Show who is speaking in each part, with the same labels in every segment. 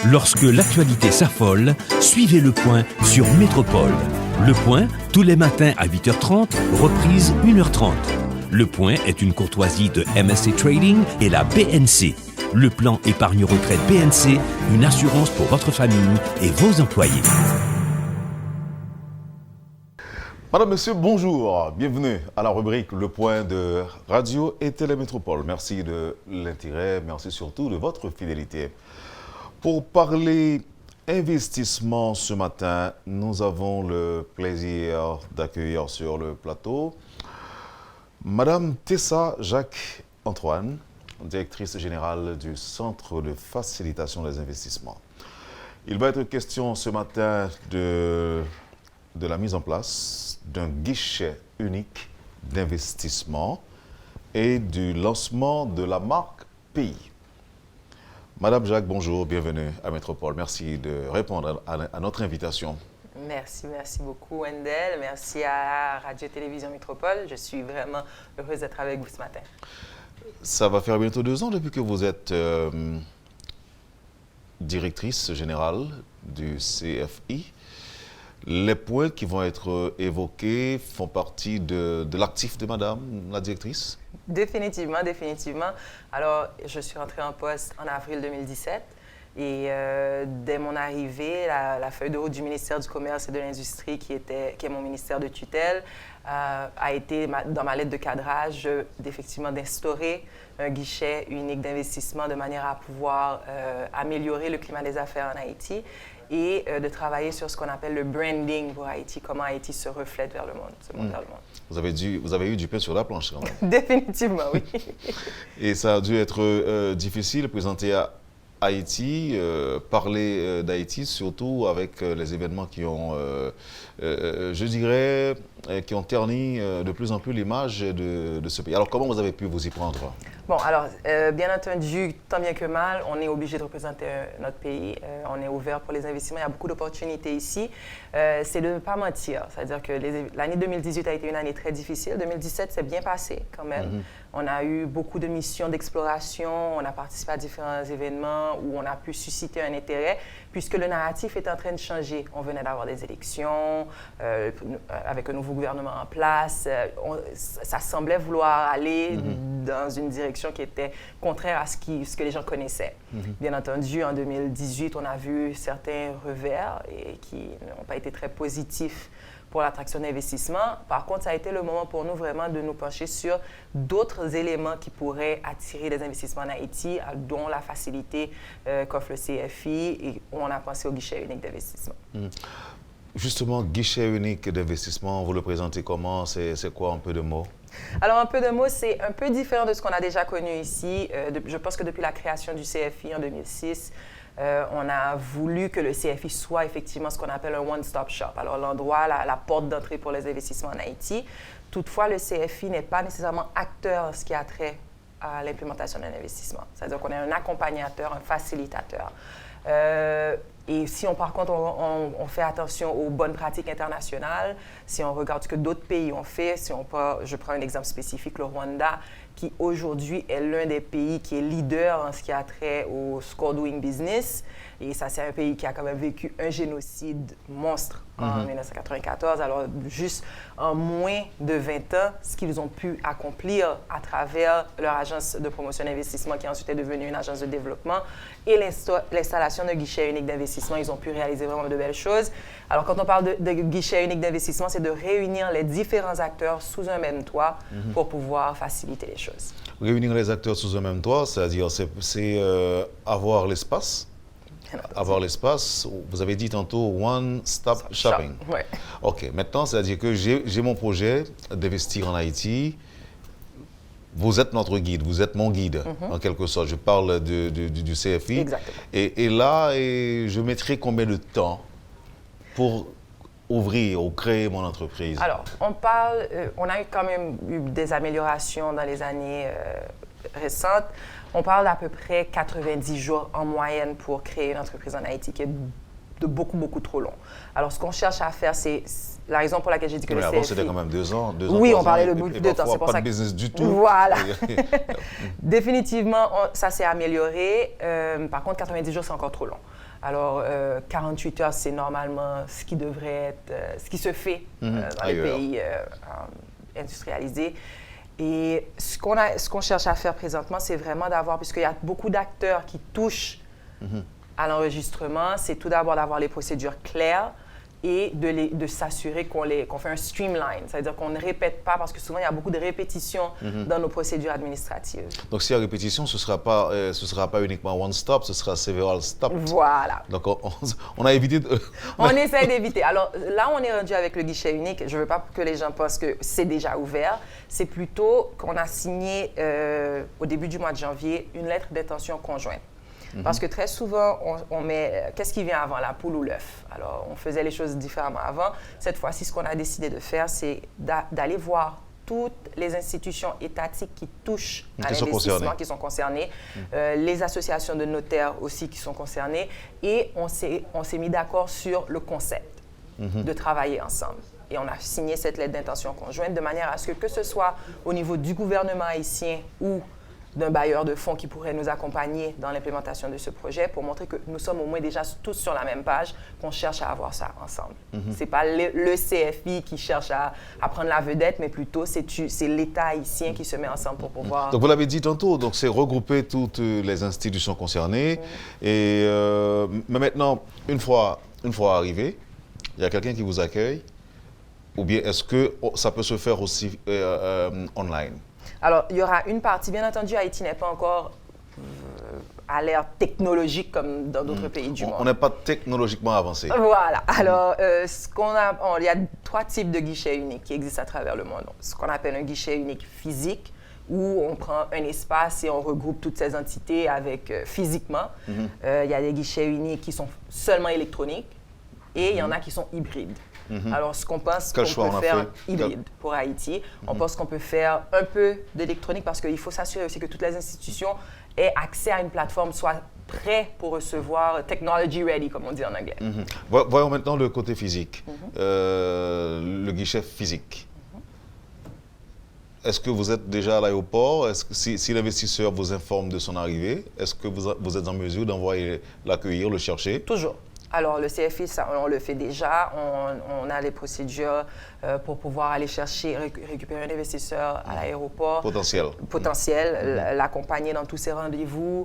Speaker 1: Lorsque l'actualité s'affole, suivez Le Point sur Métropole. Le Point, tous les matins à 8h30, reprise 1h30. Le Point est une courtoisie de MSC Trading et la BNC. Le plan épargne retraite BNC, une assurance pour votre famille et vos employés.
Speaker 2: Madame, Monsieur, bonjour. Bienvenue à la rubrique Le Point de Radio et Télémétropole. Merci de l'intérêt, merci surtout de votre fidélité. Pour parler investissement ce matin, nous avons le plaisir d'accueillir sur le plateau Madame Tessa Jacques-Antoine, directrice générale du Centre de facilitation des investissements. Il va être question ce matin de la mise en place d'un guichet unique d'investissement et du lancement de la marque Pays. Madame Jacques, bonjour, bienvenue à Métropole. Merci de répondre à notre invitation.
Speaker 3: Merci beaucoup Wendell. Merci à Radio-Télévision Métropole. Je suis vraiment heureuse d'être avec vous ce matin.
Speaker 2: Ça va faire bientôt 2 ans depuis que vous êtes directrice générale du CFI. Les points qui vont être évoqués font partie de l'actif de Madame la directrice?
Speaker 3: Définitivement. Alors, je suis rentrée en poste en avril 2017 et dès mon arrivée, la feuille de route du ministère du Commerce et de l'Industrie, qui est mon ministère de tutelle, a été dans ma lettre de cadrage d'effectivement d'instaurer un guichet unique d'investissement de manière à pouvoir améliorer le climat des affaires en Haïti et de travailler sur ce qu'on appelle le branding pour Haïti, comment Haïti se reflète vers le monde, vers le monde.
Speaker 2: Vous avez eu du pain sur la planche quand même.
Speaker 3: Définitivement, oui. Et
Speaker 2: ça a dû être difficile de présenter à Haïti, parler d'Haïti, surtout avec les événements qui ont, je dirais, qui ont terni de plus en plus l'image de ce pays. Alors, comment vous avez pu vous y prendre?
Speaker 3: Bon, alors, bien entendu, tant bien que mal, on est obligé de représenter notre pays. On est ouvert pour les investissements. Il y a beaucoup d'opportunités ici. C'est de ne pas mentir. C'est-à-dire que l'année 2018 a été une année très difficile. 2017 s'est bien passé quand même. On a eu beaucoup de missions d'exploration. On a participé à différents événements où on a pu susciter un intérêt puisque le narratif est en train de changer. On venait d'avoir des élections avec un nouveau gouvernement en place. Ça semblait vouloir aller dans une direction qui était contraire à ce que les gens connaissaient. Bien entendu, en 2018, on a vu certains revers et qui n'ont pas été très positifs pour l'attraction d'investissement. Par contre, ça a été le moment pour nous vraiment de nous pencher sur d'autres éléments qui pourraient attirer des investissements en Haïti, dont la facilité qu'offre le CFI, et on a pensé au guichet unique d'investissement.
Speaker 2: Justement, guichet unique d'investissement, vous le présentez comment? C'est quoi un peu de mots?
Speaker 3: Alors, un peu de mots, c'est un peu différent de ce qu'on a déjà connu ici. Je pense que depuis la création du CFI en 2006, on a voulu que le CFI soit effectivement ce qu'on appelle un one-stop shop. Alors, l'endroit, la porte d'entrée pour les investissements en Haïti. Toutefois, le CFI n'est pas nécessairement acteur en ce qui a trait à l'implémentation d'un investissement. C'est-à-dire qu'on est un accompagnateur, un facilitateur. Et si par contre, on fait attention aux bonnes pratiques internationales, si on regarde ce que d'autres pays ont fait, je prends un exemple spécifique, le Rwanda, qui aujourd'hui est l'un des pays qui est leader en ce qui a trait au score doing business. Et ça, c'est un pays qui a quand même vécu un génocide monstre en 1994. Alors, juste en moins de 20 ans, ce qu'ils ont pu accomplir à travers leur agence de promotion d'investissement, qui ensuite est devenue une agence de développement, et l'installation d'un guichet unique d'investissement, ils ont pu réaliser vraiment de belles choses. Alors, quand on parle de guichet unique d'investissement, c'est de réunir les différents acteurs sous un même toit pour pouvoir faciliter les choses.
Speaker 2: Réunir les acteurs sous un même toit, c'est-à-dire c'est avoir l'espace. Avoir l'espace, vous avez dit tantôt one-stop shopping.
Speaker 3: Ouais.
Speaker 2: OK, maintenant, c'est-à-dire que j'ai mon projet d'investir en Haïti. Vous êtes notre guide, vous êtes mon guide, en quelque sorte. Je parle du CFI.
Speaker 3: Exactement.
Speaker 2: Et là, je mettrai combien de temps pour ouvrir ou créer mon entreprise?
Speaker 3: Alors, on a quand même eu des améliorations dans les années récentes. On parle d'à peu près 90 jours en moyenne pour créer une entreprise en Haïti, qui est de beaucoup, beaucoup trop long. Alors, ce qu'on cherche à faire, c'est la raison pour laquelle j'ai dit que le CFI...
Speaker 2: Avant, c'était quand même 2 ans.
Speaker 3: Oui, on parlait de bout de 2 ans.
Speaker 2: C'est pour ça pas de business du tout.
Speaker 3: Voilà. Définitivement, ça s'est amélioré. Par contre, 90 jours, c'est encore trop long. Alors, 48 heures, c'est normalement ce qui devrait être, ce qui se fait dans les pays industrialisés. Et ce qu'on cherche à faire présentement, c'est vraiment d'avoir, puisqu'il y a beaucoup d'acteurs qui touchent à l'enregistrement, c'est tout d'abord d'avoir les procédures claires et de s'assurer qu'on fait un streamline, c'est-à-dire qu'on ne répète pas, parce que souvent, il y a beaucoup de répétitions dans nos procédures administratives.
Speaker 2: Donc, s'il y a répétition, ce ne sera pas uniquement one stop, ce sera several stops.
Speaker 3: Voilà.
Speaker 2: Donc, on a évité de...
Speaker 3: On essaie d'éviter. Alors, là, on est rendu avec le guichet unique. Je ne veux pas que les gens pensent que c'est déjà ouvert. C'est plutôt qu'on a signé, au début du mois de janvier, une lettre d'intention conjointe. Parce que très souvent, on met qu'est-ce qui vient avant, la poule ou l'œuf? Alors, on faisait les choses différemment avant. Cette fois-ci, ce qu'on a décidé de faire, c'est d'aller voir toutes les institutions étatiques qui touchent à l'investissement, qui sont concernées, les associations de notaires aussi qui sont concernées, et on s'est mis d'accord sur le concept de travailler ensemble. Et on a signé cette lettre d'intention conjointe de manière à ce que ce soit au niveau du gouvernement haïtien ou d'un bailleur de fonds qui pourrait nous accompagner dans l'implémentation de ce projet pour montrer que nous sommes au moins déjà tous sur la même page, qu'on cherche à avoir ça ensemble. Ce n'est pas le CFI qui cherche à prendre la vedette, mais plutôt c'est l'État haïtien qui se met ensemble pour pouvoir...
Speaker 2: Donc vous l'avez dit tantôt, donc c'est regrouper toutes les institutions concernées. Et, mais maintenant, une fois arrivé, il y a quelqu'un qui vous accueille, ou bien est-ce que ça peut se faire aussi online?
Speaker 3: Alors, il y aura une partie, bien entendu, Haïti n'est pas encore à l'ère technologique comme dans d'autres pays du monde.
Speaker 2: On n'est pas technologiquement avancé.
Speaker 3: Voilà. Alors, il y a 3 types de guichets uniques qui existent à travers le monde. Ce qu'on appelle un guichet unique physique, où on prend un espace et on regroupe toutes ces entités avec physiquement. Il y a des guichets uniques qui sont seulement électroniques et il y en a qui sont hybrides. Alors, ce qu'on pense qu'on peut faire hybride pour Haïti, on pense qu'on peut faire un peu d'électronique parce qu'il faut s'assurer aussi que toutes les institutions aient accès à une plateforme, soient prêtes pour recevoir technology ready, comme on dit en anglais.
Speaker 2: Voyons maintenant le côté physique, le guichet physique. Est-ce que vous êtes déjà à l'aéroport? Est-ce que si l'investisseur vous informe de son arrivée, est-ce que vous êtes en mesure d'envoyer l'accueillir, le chercher?
Speaker 3: Toujours. Alors, le CFI, on le fait déjà. On a les procédures pour pouvoir aller chercher, récupérer un investisseur à l'aéroport. Potentiel, l'accompagner dans tous ses rendez-vous,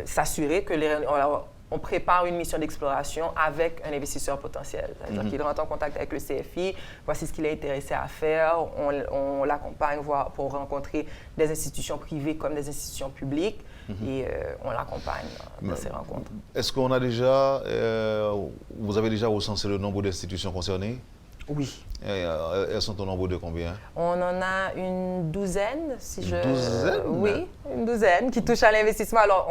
Speaker 3: s'assurer que on prépare une mission d'exploration avec un investisseur potentiel. C'est-à-dire qu'il rentre en contact avec le CFI, voici ce qu'il est intéressé à faire, on l'accompagne pour rencontrer des institutions privées comme des institutions publiques et on l'accompagne dans ces rencontres.
Speaker 2: Est-ce qu'on a vous avez déjà recensé le nombre d'institutions concernées?
Speaker 3: Oui.
Speaker 2: Elles sont au nombre de combien?
Speaker 3: On en a une douzaine,
Speaker 2: douzaine?
Speaker 3: Oui, une douzaine qui touchent à l'investissement. Alors,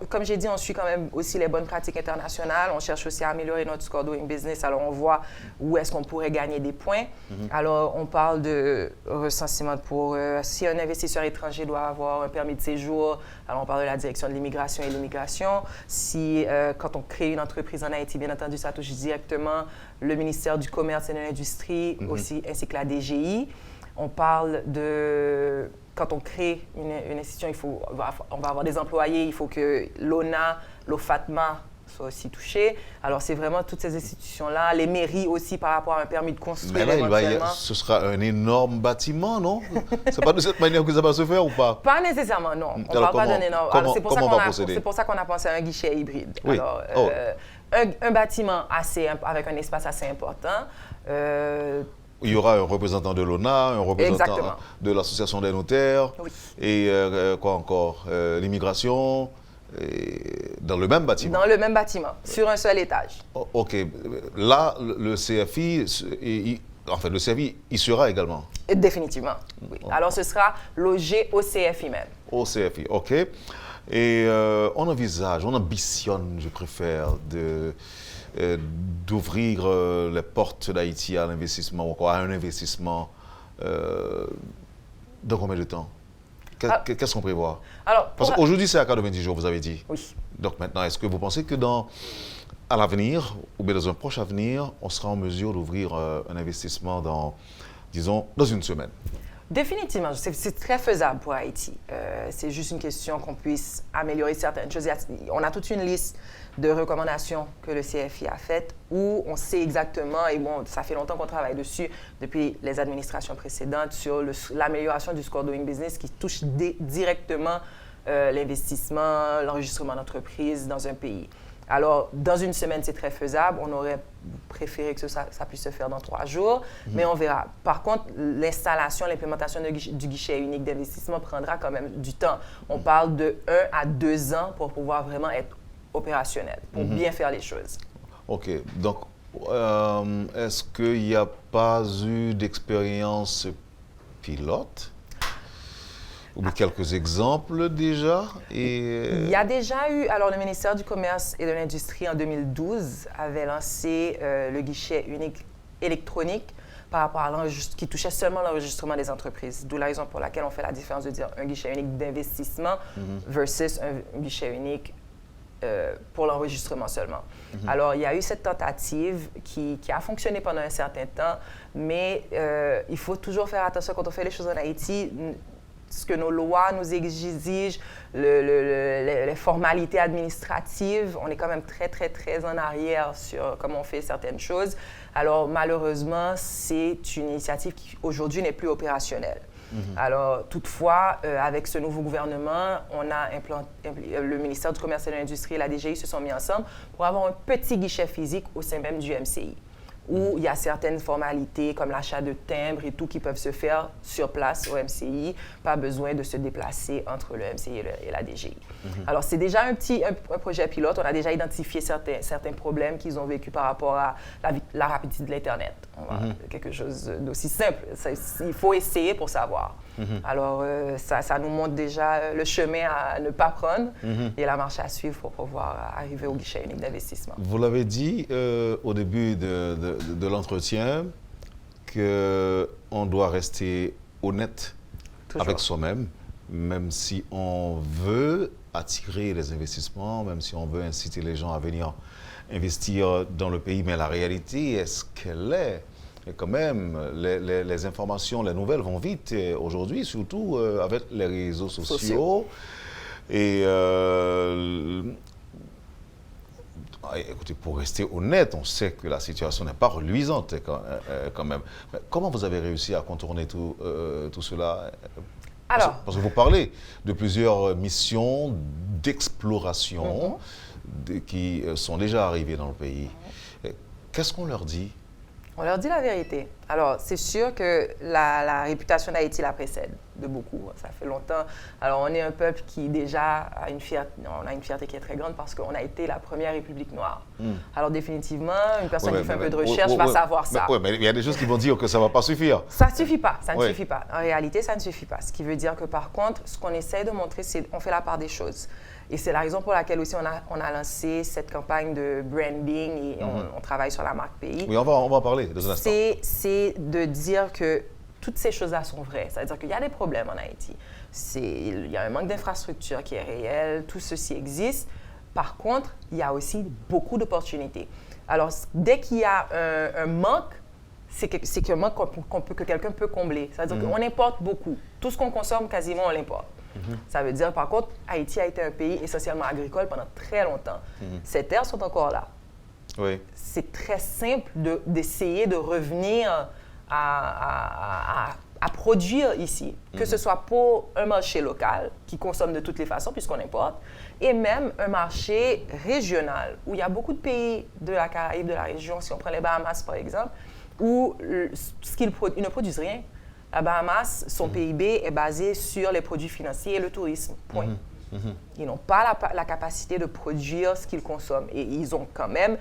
Speaker 3: comme j'ai dit, on suit quand même aussi les bonnes pratiques internationales. On cherche aussi à améliorer notre score doing business. Alors, on voit où est-ce qu'on pourrait gagner des points. Alors, on parle de recensement si un investisseur étranger doit avoir un permis de séjour, alors on parle de la direction de l'immigration et l'immigration. Quand on crée une entreprise en Haïti, bien entendu, ça touche directement le ministère du Commerce et de l'Industrie, aussi, ainsi que la DGI. On parle de... Quand on crée une institution, on va avoir des employés, il faut que l'ONA, l'OFATMA soient aussi touchés. Alors, c'est vraiment toutes ces institutions-là, les mairies aussi par rapport à un permis de construire.
Speaker 2: Mais là, ce sera un énorme bâtiment, non? C'est pas de cette manière que ça va se faire ou pas?
Speaker 3: Pas nécessairement, non. On ne parle pas d'un énorme... C'est pour ça qu'on a pensé à un guichet hybride.
Speaker 2: Oui.
Speaker 3: Alors, un bâtiment avec un espace assez important.
Speaker 2: Il y aura un représentant de l'ONA, un représentant de l'Association des notaires, et quoi encore? L'immigration, dans le même bâtiment? Dans
Speaker 3: le même bâtiment, sur un seul étage.
Speaker 2: OK. Là, le CFI, le CFI, il sera également?
Speaker 3: Définitivement, oui. Alors, ce sera logé au CFI même.
Speaker 2: Au CFI, OK. Et on ambitionne, je préfère, d'ouvrir les portes d'Haïti à l'investissement ou encore à un investissement dans combien de temps? Qu'est-ce qu'on prévoit?
Speaker 3: Alors,
Speaker 2: Parce qu'aujourd'hui, c'est à 90 jours, vous avez dit.
Speaker 3: Oui.
Speaker 2: Donc maintenant, est-ce que vous pensez que à l'avenir, ou bien dans un proche avenir, on sera en mesure d'ouvrir un investissement dans une semaine?
Speaker 3: Définitivement, c'est très faisable pour Haïti. C'est juste une question qu'on puisse améliorer certaines choses. On a toute une liste de recommandations que le CFI a faites où on sait exactement, et bon, ça fait longtemps qu'on travaille dessus, depuis les administrations précédentes, sur l'amélioration du score doing business qui touche directement l'investissement, l'enregistrement d'entreprise dans un pays. Alors, dans une semaine, c'est très faisable. On aurait préféré que ça puisse se faire dans 3 jours, mais on verra. Par contre, l'installation, l'implémentation du guichet unique d'investissement prendra quand même du temps. On parle de 1 à 2 ans pour pouvoir vraiment être opérationnel, pour bien faire les choses.
Speaker 2: OK. Donc, est-ce qu'il n'y a pas eu d'expérience pilote? Ou quelques exemples déjà?
Speaker 3: Il y a déjà eu, alors le ministère du Commerce et de l'Industrie en 2012 avait lancé le guichet unique électronique par rapport à qui touchait seulement l'enregistrement des entreprises. D'où la raison pour laquelle on fait la différence de dire un guichet unique d'investissement versus un guichet unique pour l'enregistrement seulement. Alors, il y a eu cette tentative qui a fonctionné pendant un certain temps, mais il faut toujours faire attention quand on fait les choses en Haïti. Ce que nos lois nous exigent, les formalités administratives, on est quand même très, très, très en arrière sur comment on fait certaines choses. Alors, malheureusement, c'est une initiative qui, aujourd'hui, n'est plus opérationnelle. Alors, toutefois, avec ce nouveau gouvernement, on a le ministère du Commerce et de l'Industrie et la DGI se sont mis ensemble pour avoir un petit guichet physique au sein même du MCI, où il y a certaines formalités comme l'achat de timbres et tout qui peuvent se faire sur place au MCI, pas besoin de se déplacer entre le MCI et la DGI. Alors, c'est déjà un projet pilote. On a déjà identifié certains problèmes qu'ils ont vécu par rapport à la rapidité de l'Internet. Quelque chose d'aussi simple. Il faut essayer pour savoir. Alors, ça nous montre déjà le chemin à ne pas prendre et la marche à suivre pour pouvoir arriver au guichet unique d'investissement.
Speaker 2: Vous l'avez dit au début de l'entretien qu'on doit rester honnête avec soi-même, même si on veut attirer les investissements, même si on veut inciter les gens à venir investir dans le pays. Mais la réalité, est-ce qu'elle est? Et quand même, les informations, les nouvelles vont vite aujourd'hui, surtout avec les réseaux sociaux. Et écoutez, pour rester honnête, on sait que la situation n'est pas reluisante quand même. Mais comment vous avez réussi à contourner tout cela? Parce que vous parlez de plusieurs missions d'exploration qui sont déjà arrivées dans le pays. Qu'est-ce qu'on leur dit?
Speaker 3: On leur dit la vérité. Alors, c'est sûr que la réputation d'Haïti la précède de beaucoup. Ça fait longtemps. Alors, on est un peuple qui déjà a une fierté qui est très grande parce qu'on a été la première république noire. Alors, définitivement, une personne qui fait un peu de recherche va savoir ça.
Speaker 2: Oui, mais il y a des choses qui vont dire que ça ne va pas suffire.
Speaker 3: Ça ne suffit pas. Ça ne suffit pas. En réalité, ça ne suffit pas. Ce qui veut dire que, par contre, ce qu'on essaie de montrer, c'est qu'on fait la part des choses. Et c'est la raison pour laquelle aussi on a lancé cette campagne de branding et on travaille sur la marque pays.
Speaker 2: Oui, on va en parler dans un instant.
Speaker 3: C'est de dire que toutes ces choses-là sont vraies. C'est-à-dire qu'il y a des problèmes en Haïti. Il y a un manque d'infrastructures qui est réel. Tout ceci existe. Par contre, il y a aussi beaucoup d'opportunités. Alors, dès qu'il y a un manque, c'est un manque que quelqu'un peut combler. C'est-à-dire qu'on importe beaucoup. Tout ce qu'on consomme, quasiment, on l'importe. Ça veut dire, par contre, Haïti a été un pays essentiellement agricole pendant très longtemps. Ces terres sont encore là.
Speaker 2: Oui.
Speaker 3: C'est très simple d'essayer de revenir à produire ici, que ce soit pour un marché local qui consomme de toutes les façons puisqu'on importe, et même un marché régional où il y a beaucoup de pays de la Caraïbe, de la région, si on prend les Bahamas par exemple, où ils ne produisent rien. La Bahamas, son PIB est basé sur les produits financiers et le tourisme. Point. Ils n'ont pas la capacité de produire ce qu'ils consomment. Et ils ont quand même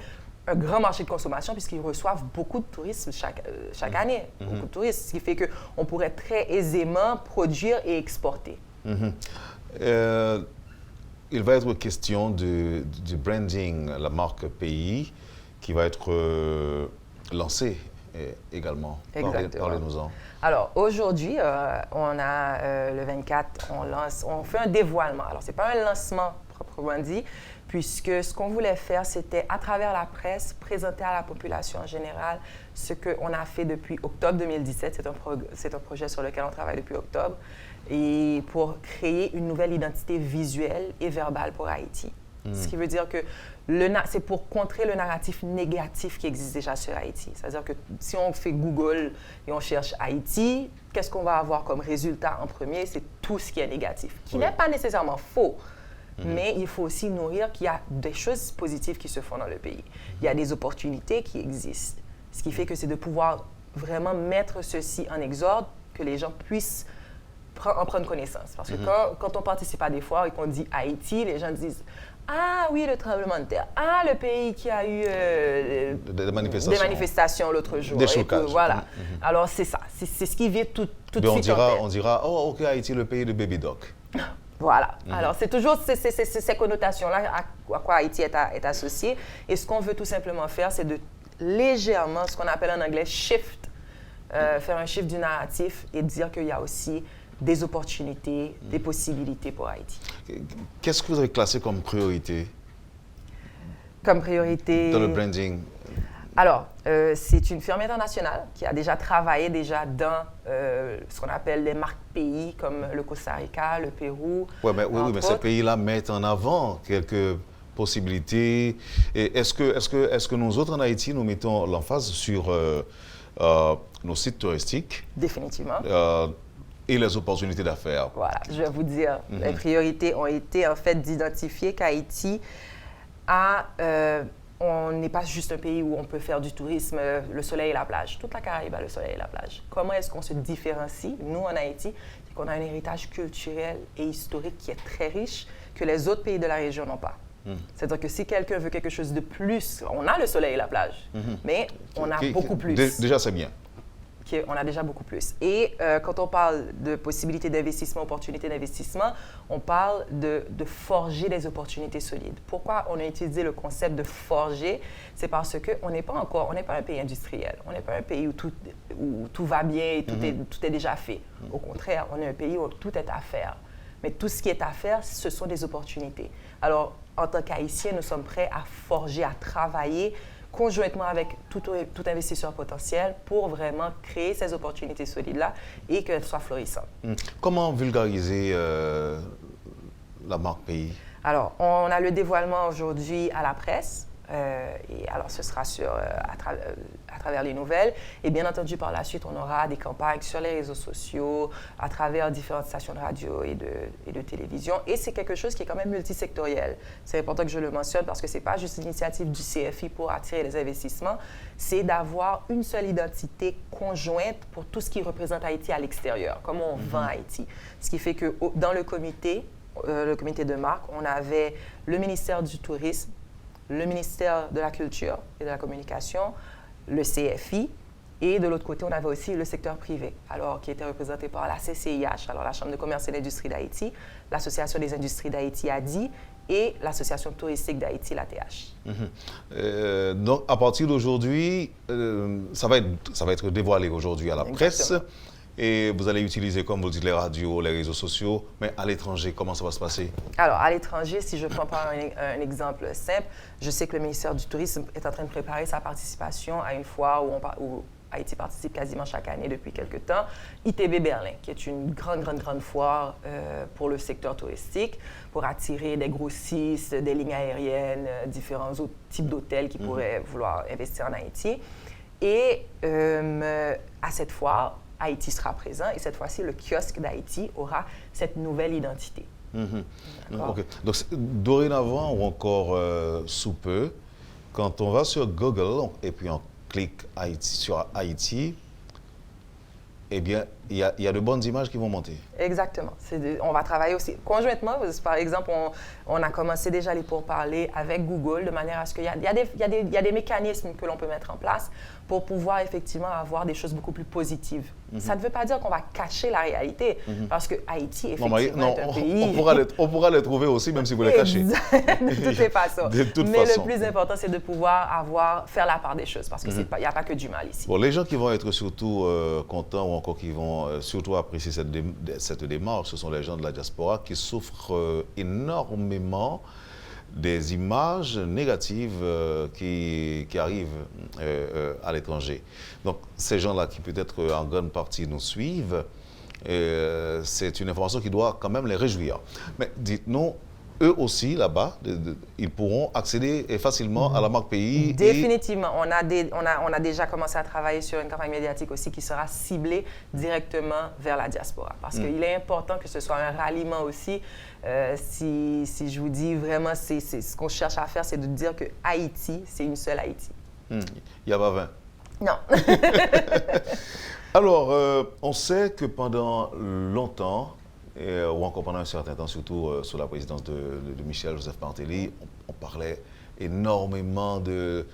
Speaker 3: un grand marché de consommation puisqu'ils reçoivent beaucoup de touristes chaque année. Beaucoup de touristes, ce qui fait qu'on pourrait très aisément produire et exporter.
Speaker 2: Il va être question du branding, la marque pays, qui va être lancée également.
Speaker 3: Exactement.
Speaker 2: Parlez-nous-en.
Speaker 3: Alors, aujourd'hui, on a le 24, on fait un dévoilement. Alors, ce n'est pas un lancement proprement dit, puisque ce qu'on voulait faire, c'était, à travers la presse, présenter à la population en général ce qu'on a fait depuis octobre 2017. C'est un projet sur lequel on travaille depuis octobre, et pour créer une nouvelle identité visuelle et verbale pour Haïti. Ce qui veut dire que c'est pour contrer le narratif négatif qui existe déjà sur Haïti. C'est-à-dire que si on fait Google et on cherche Haïti, qu'est-ce qu'on va avoir comme résultat en premier? C'est tout ce qui est négatif, qui n'est pas nécessairement faux. Mais il faut aussi nourrir qu'il y a des choses positives qui se font dans le pays. Il y a des opportunités qui existent. Ce qui fait que c'est de pouvoir vraiment mettre ceci en exorde, que les gens puissent en prendre connaissance. Parce que quand on participe à des foires et qu'on dit Haïti, les gens disent « Ah oui, le tremblement de terre. Ah, le pays qui a eu
Speaker 2: des
Speaker 3: manifestations l'autre jour. »
Speaker 2: Des chocages.
Speaker 3: Voilà. Alors, c'est ça. C'est ce qui vient tout de suite en tête.
Speaker 2: On dira « Oh, OK, Haïti, le pays de Baby Doc. »
Speaker 3: Voilà. Alors, c'est toujours ces connotations-là à quoi Haïti est associé. Et ce qu'on veut tout simplement faire, c'est de légèrement, ce qu'on appelle en anglais shift, faire un shift du narratif et dire qu'il y a aussi des opportunités, des possibilités pour Haïti.
Speaker 2: Qu'est-ce que vous avez classé comme priorité?
Speaker 3: Comme priorité...
Speaker 2: Dans le branding?
Speaker 3: Alors, c'est une firme internationale qui a déjà travaillé dans ce qu'on appelle les marques pays, comme le Costa Rica, le Pérou.
Speaker 2: Oui, mais ces pays-là mettent en avant quelques possibilités. Et est-ce que nous autres en Haïti, nous mettons l'emphase sur nos sites touristiques? Définitivement. Et les opportunités d'affaires.
Speaker 3: Voilà, je vais vous dire, les priorités ont été en fait d'identifier qu'Haïti on n'est pas juste un pays où on peut faire du tourisme, le soleil et la plage. Toute la Caraïbe a le soleil et la plage. Comment est-ce qu'on se différencie, nous, en Haïti? C'est qu'on a un héritage culturel et historique qui est très riche, que les autres pays de la région n'ont pas. C'est-à-dire que si quelqu'un veut quelque chose de plus, on a le soleil et la plage, mais on a beaucoup plus.
Speaker 2: Déjà, c'est bien.
Speaker 3: On a déjà beaucoup plus. Et quand on parle de possibilités d'investissement, opportunités d'investissement, on parle de forger des opportunités solides. Pourquoi on a utilisé le concept de forger? C'est parce qu'on n'est pas un pays industriel. On n'est pas un pays où tout va bien et tout est déjà fait. Au contraire, on est un pays où tout est à faire. Mais tout ce qui est à faire, ce sont des opportunités. Alors, en tant qu'Haïtiens, nous sommes prêts à forger, à travailler conjointement avec tout investisseur potentiel pour vraiment créer ces opportunités solides-là et qu'elles soient florissantes.
Speaker 2: Comment vulgariser la marque pays?
Speaker 3: Alors, on a le dévoilement aujourd'hui à la presse. Et alors, ce sera à travers les nouvelles. Et bien entendu, par la suite, on aura des campagnes sur les réseaux sociaux, à travers différentes stations de radio et de télévision. Et c'est quelque chose qui est quand même multisectoriel. C'est important que je le mentionne parce que ce n'est pas juste l'initiative du CFI pour attirer les investissements, c'est d'avoir une seule identité conjointe pour tout ce qui représente Haïti à l'extérieur, comment on vend Haïti. Ce qui fait que dans le comité de marque, on avait le ministère du Tourisme, le ministère de la Culture et de la Communication, le CFI, et de l'autre côté, on avait aussi le secteur privé, alors qui était représenté par la CCIH, alors la Chambre de commerce et d'industrie d'Haïti, l'Association des industries d'Haïti, ADI, et l'Association touristique d'Haïti, l'ATH.
Speaker 2: Donc, à partir d'aujourd'hui, ça va être dévoilé aujourd'hui à la presse. Et vous allez utiliser, comme vous dites, les radios, les réseaux sociaux. Mais à l'étranger, comment ça va se passer? Alors,
Speaker 3: à l'étranger, si je prends un exemple simple, je sais que le ministère du Tourisme est en train de préparer sa participation à une foire où Haïti participe quasiment chaque année depuis quelques temps, ITB Berlin, qui est une grande foire pour le secteur touristique, pour attirer des grossistes, des lignes aériennes, différents autres types d'hôtels qui pourraient vouloir investir en Haïti. Et à cette foire, Haïti sera présent et cette fois-ci, le kiosque d'Haïti aura cette nouvelle identité.
Speaker 2: Okay. Donc, dorénavant ou encore sous peu, quand on va sur Google et puis on clique sur Haïti, eh bien, il y a de bonnes images qui vont monter.
Speaker 3: Exactement. On va travailler aussi conjointement. Par exemple, on a commencé déjà les pourparlers avec Google de manière à ce qu'il y a des mécanismes que l'on peut mettre en place pour pouvoir effectivement avoir des choses beaucoup plus positives. Ça ne veut pas dire qu'on va cacher la réalité, parce que Haïti, effectivement, est un pays...
Speaker 2: On pourra les trouver aussi, même si vous les cachez.
Speaker 3: De toutes les façons.
Speaker 2: Mais
Speaker 3: le plus important, c'est de pouvoir faire la part des choses, parce qu'il n'y a pas que du mal ici.
Speaker 2: Bon, les gens qui vont être surtout contents ou encore qui vont surtout apprécier cette démarche, ce sont les gens de la diaspora qui souffrent énormément des images négatives qui arrivent à l'étranger. Donc, ces gens-là qui peut-être en grande partie nous suivent, c'est une information qui doit quand même les réjouir. Mais dites-nous, eux aussi, là-bas, ils pourront accéder facilement à la marque pays.
Speaker 3: Définitivement. On a déjà commencé à travailler sur une campagne médiatique aussi qui sera ciblée directement vers la diaspora. Parce qu'il est important que ce soit un ralliement aussi. Si je vous dis vraiment, ce qu'on cherche à faire, c'est de dire que Haïti, c'est une seule Haïti.
Speaker 2: Il n'y a pas 20.
Speaker 3: Non.
Speaker 2: Alors, on sait que pendant longtemps, ou encore pendant un certain temps, surtout sous la présidence de Michel Joseph Martelly, on parlait énormément de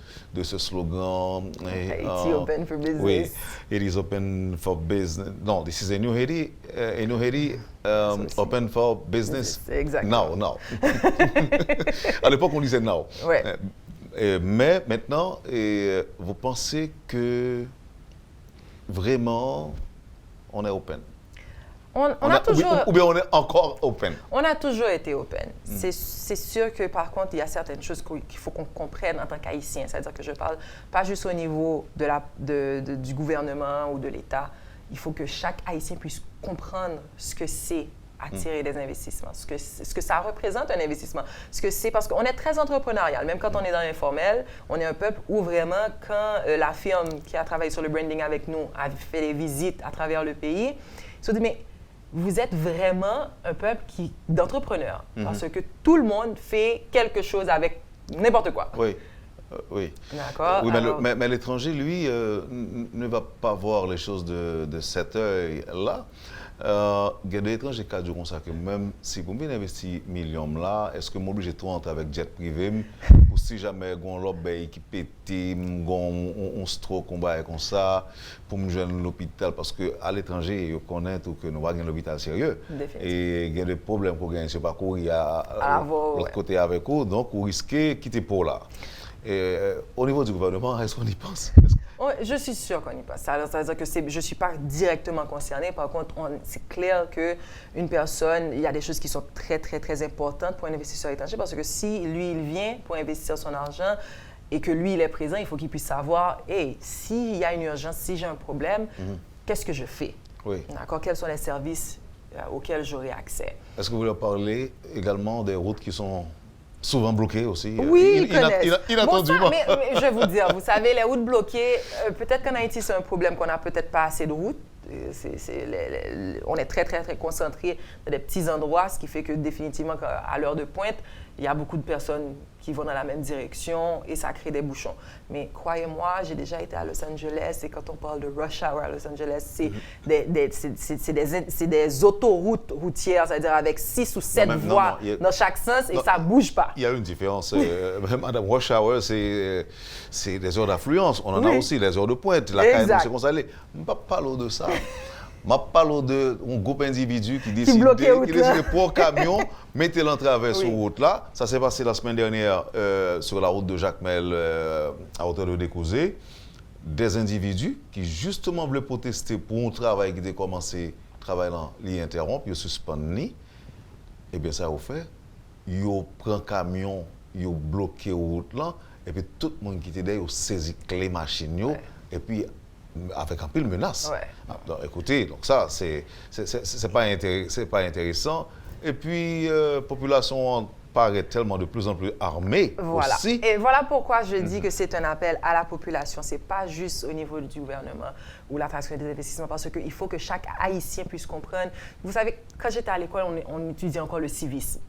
Speaker 2: ce slogan.
Speaker 3: Haiti open for business.
Speaker 2: Oui, it is open for business. Non, this is a new Haiti, open for business.
Speaker 3: Exactement.
Speaker 2: Now. À l'époque, on disait now.
Speaker 3: Ouais.
Speaker 2: Mais maintenant, vous pensez que vraiment, on est open?
Speaker 3: On a toujours...
Speaker 2: Ou bien on est encore open?
Speaker 3: On a toujours été open. C'est sûr que, par contre, il y a certaines choses qu'il faut qu'on comprenne en tant qu'Haïtien. C'est-à-dire que je parle pas juste au niveau du gouvernement ou de l'État. Il faut que chaque Haïtien puisse comprendre ce que c'est attirer des investissements, ce que ça représente un investissement, ce que c'est, parce qu'on est très entrepreneurial, même quand on est dans l'informel, on est un peuple où vraiment, quand la firme qui a travaillé sur le branding avec nous a fait des visites à travers le pays, ils se dit, mais vous êtes vraiment un peuple d'entrepreneurs, parce que tout le monde fait quelque chose avec n'importe quoi.
Speaker 2: Oui. Oui.
Speaker 3: D'accord.
Speaker 2: Oui, mais l'étranger, lui, ne va pas voir les choses de cet œil-là. Il y a des étrangers qui disent comme ça que même si vous investir millions là, est-ce que moi obligé de rentrer avec jet privé ou si jamais on l'obéit qui pète, on stroke, on va comme ça pour me joindre l'hôpital parce que à l'étranger, ils connaissent que nous avons un hôpital sérieux. Et il y a des problèmes pour gagner, c'est pas courir à l'autre côté avec eux, donc vous risquez de quitter pour là. Et, au niveau du gouvernement, est-ce qu'on y pense?
Speaker 3: Je suis sûre qu'on y pense. Ça veut dire que je ne suis pas directement concernée. Par contre, c'est clair qu'une personne, il y a des choses qui sont très, très, très importantes pour un investisseur étranger parce que si lui, il vient pour investir son argent et que lui, il est présent, il faut qu'il puisse savoir, hey, s'il y a une urgence, si j'ai un problème, qu'est-ce que je fais?
Speaker 2: Oui.
Speaker 3: D'accord? Quels sont les services auxquels j'aurai accès?
Speaker 2: Est-ce que vous leur parlez également des routes qui sont souvent bloqués aussi.
Speaker 3: Oui,
Speaker 2: inattendument.
Speaker 3: Mais je vais vous dire, vous savez, les routes bloquées, peut-être qu'en Haïti, c'est un problème qu'on n'a peut-être pas assez de routes. On est très, très, très concentré dans des petits endroits, ce qui fait que définitivement, à l'heure de pointe, il y a beaucoup de personnes qui vont dans la même direction et ça crée des bouchons. Mais croyez-moi, j'ai déjà été à Los Angeles et quand on parle de rush hour à Los Angeles, c'est des autoroutes routières, c'est-à-dire avec 6 ou 7 voies dans chaque sens et ça ne bouge pas.
Speaker 2: Il y a une différence. Madame, rush hour, c'est des heures d'affluence. On en a aussi, les heures de pointe. La caille, c'est qu'on s'allait. Je ne vais pas parler de ça. Je parle d'un groupe d'individus qui décide de prendre un camion, mettre l'entrée avec sur route là. Ça s'est passé la semaine dernière sur la route de Jacmel à hauteur de Découzé. Des individus qui justement voulaient protester pour un travail qui était commencé, travail là, ils interrompent, ils suspendent. Et bien ça a fait, ils prennent un camion, ils bloqué la route là, et puis tout le monde qui était derrière, ils saisi clé machine, et puis avec un peu de menace. Donc, écoutez, donc ça, c'est pas intéressant. Et puis, la population paraît tellement de plus en plus armée aussi.
Speaker 3: Et voilà pourquoi je dis que c'est un appel à la population. Ce n'est pas juste au niveau du gouvernement ou l'attraction des investissements, parce qu'il faut que chaque Haïtien puisse comprendre. Vous savez, quand j'étais à l'école, on étudiait encore le civisme.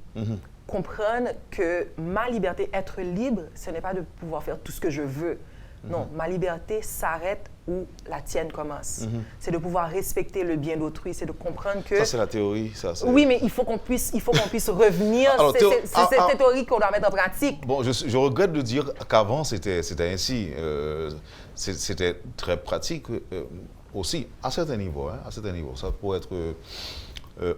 Speaker 3: Comprendre que ma liberté, être libre, ce n'est pas de pouvoir faire tout ce que je veux. Non, ma liberté s'arrête où la tienne commence. C'est de pouvoir respecter le bien d'autrui, c'est de comprendre que...
Speaker 2: Ça, c'est la théorie.
Speaker 3: Oui, mais il faut qu'on puisse revenir.
Speaker 2: Alors,
Speaker 3: C'est cette théorie qu'on doit mettre en pratique.
Speaker 2: Bon, je regrette de dire qu'avant, c'était ainsi. C'était très pratique aussi, à certains niveaux. Hein, à certains niveaux. Ça pourrait être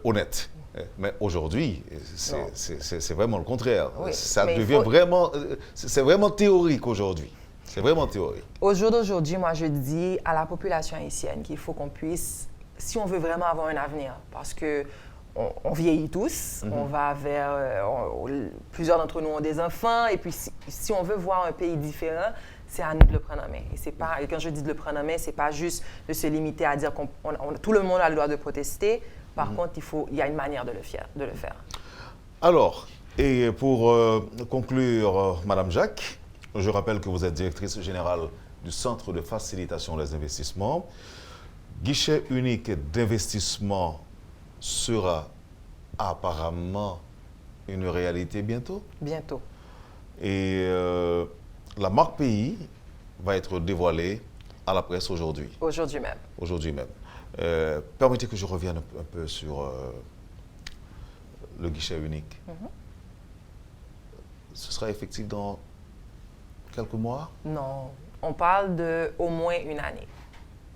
Speaker 2: honnête. Mais aujourd'hui, c'est vraiment le contraire.
Speaker 3: Oui,
Speaker 2: Ça devient vraiment... C'est vraiment théorique aujourd'hui. C'est vraiment théorique.
Speaker 3: Au jour d'aujourd'hui, moi, je dis à la population haïtienne qu'il faut qu'on puisse, si on veut vraiment avoir un avenir, parce que on vieillit tous, on va vers... plusieurs d'entre nous ont des enfants, et puis si on veut voir un pays différent, c'est à nous de le prendre en main. Et c'est pas, quand je dis de le prendre en main, c'est pas juste de se limiter à dire tout le monde a le droit de protester. Par contre, il y a une manière de le faire.
Speaker 2: Alors, et pour conclure, Madame Jacques, je rappelle que vous êtes directrice générale du Centre de facilitation des investissements. Guichet unique d'investissement sera apparemment une réalité bientôt.
Speaker 3: Bientôt.
Speaker 2: Et la marque pays va être dévoilée à la presse aujourd'hui.
Speaker 3: Aujourd'hui même.
Speaker 2: Aujourd'hui même. Permettez que je revienne un peu sur le guichet unique. Ce sera effectif dans quelques mois?
Speaker 3: Non, on parle de au moins une année.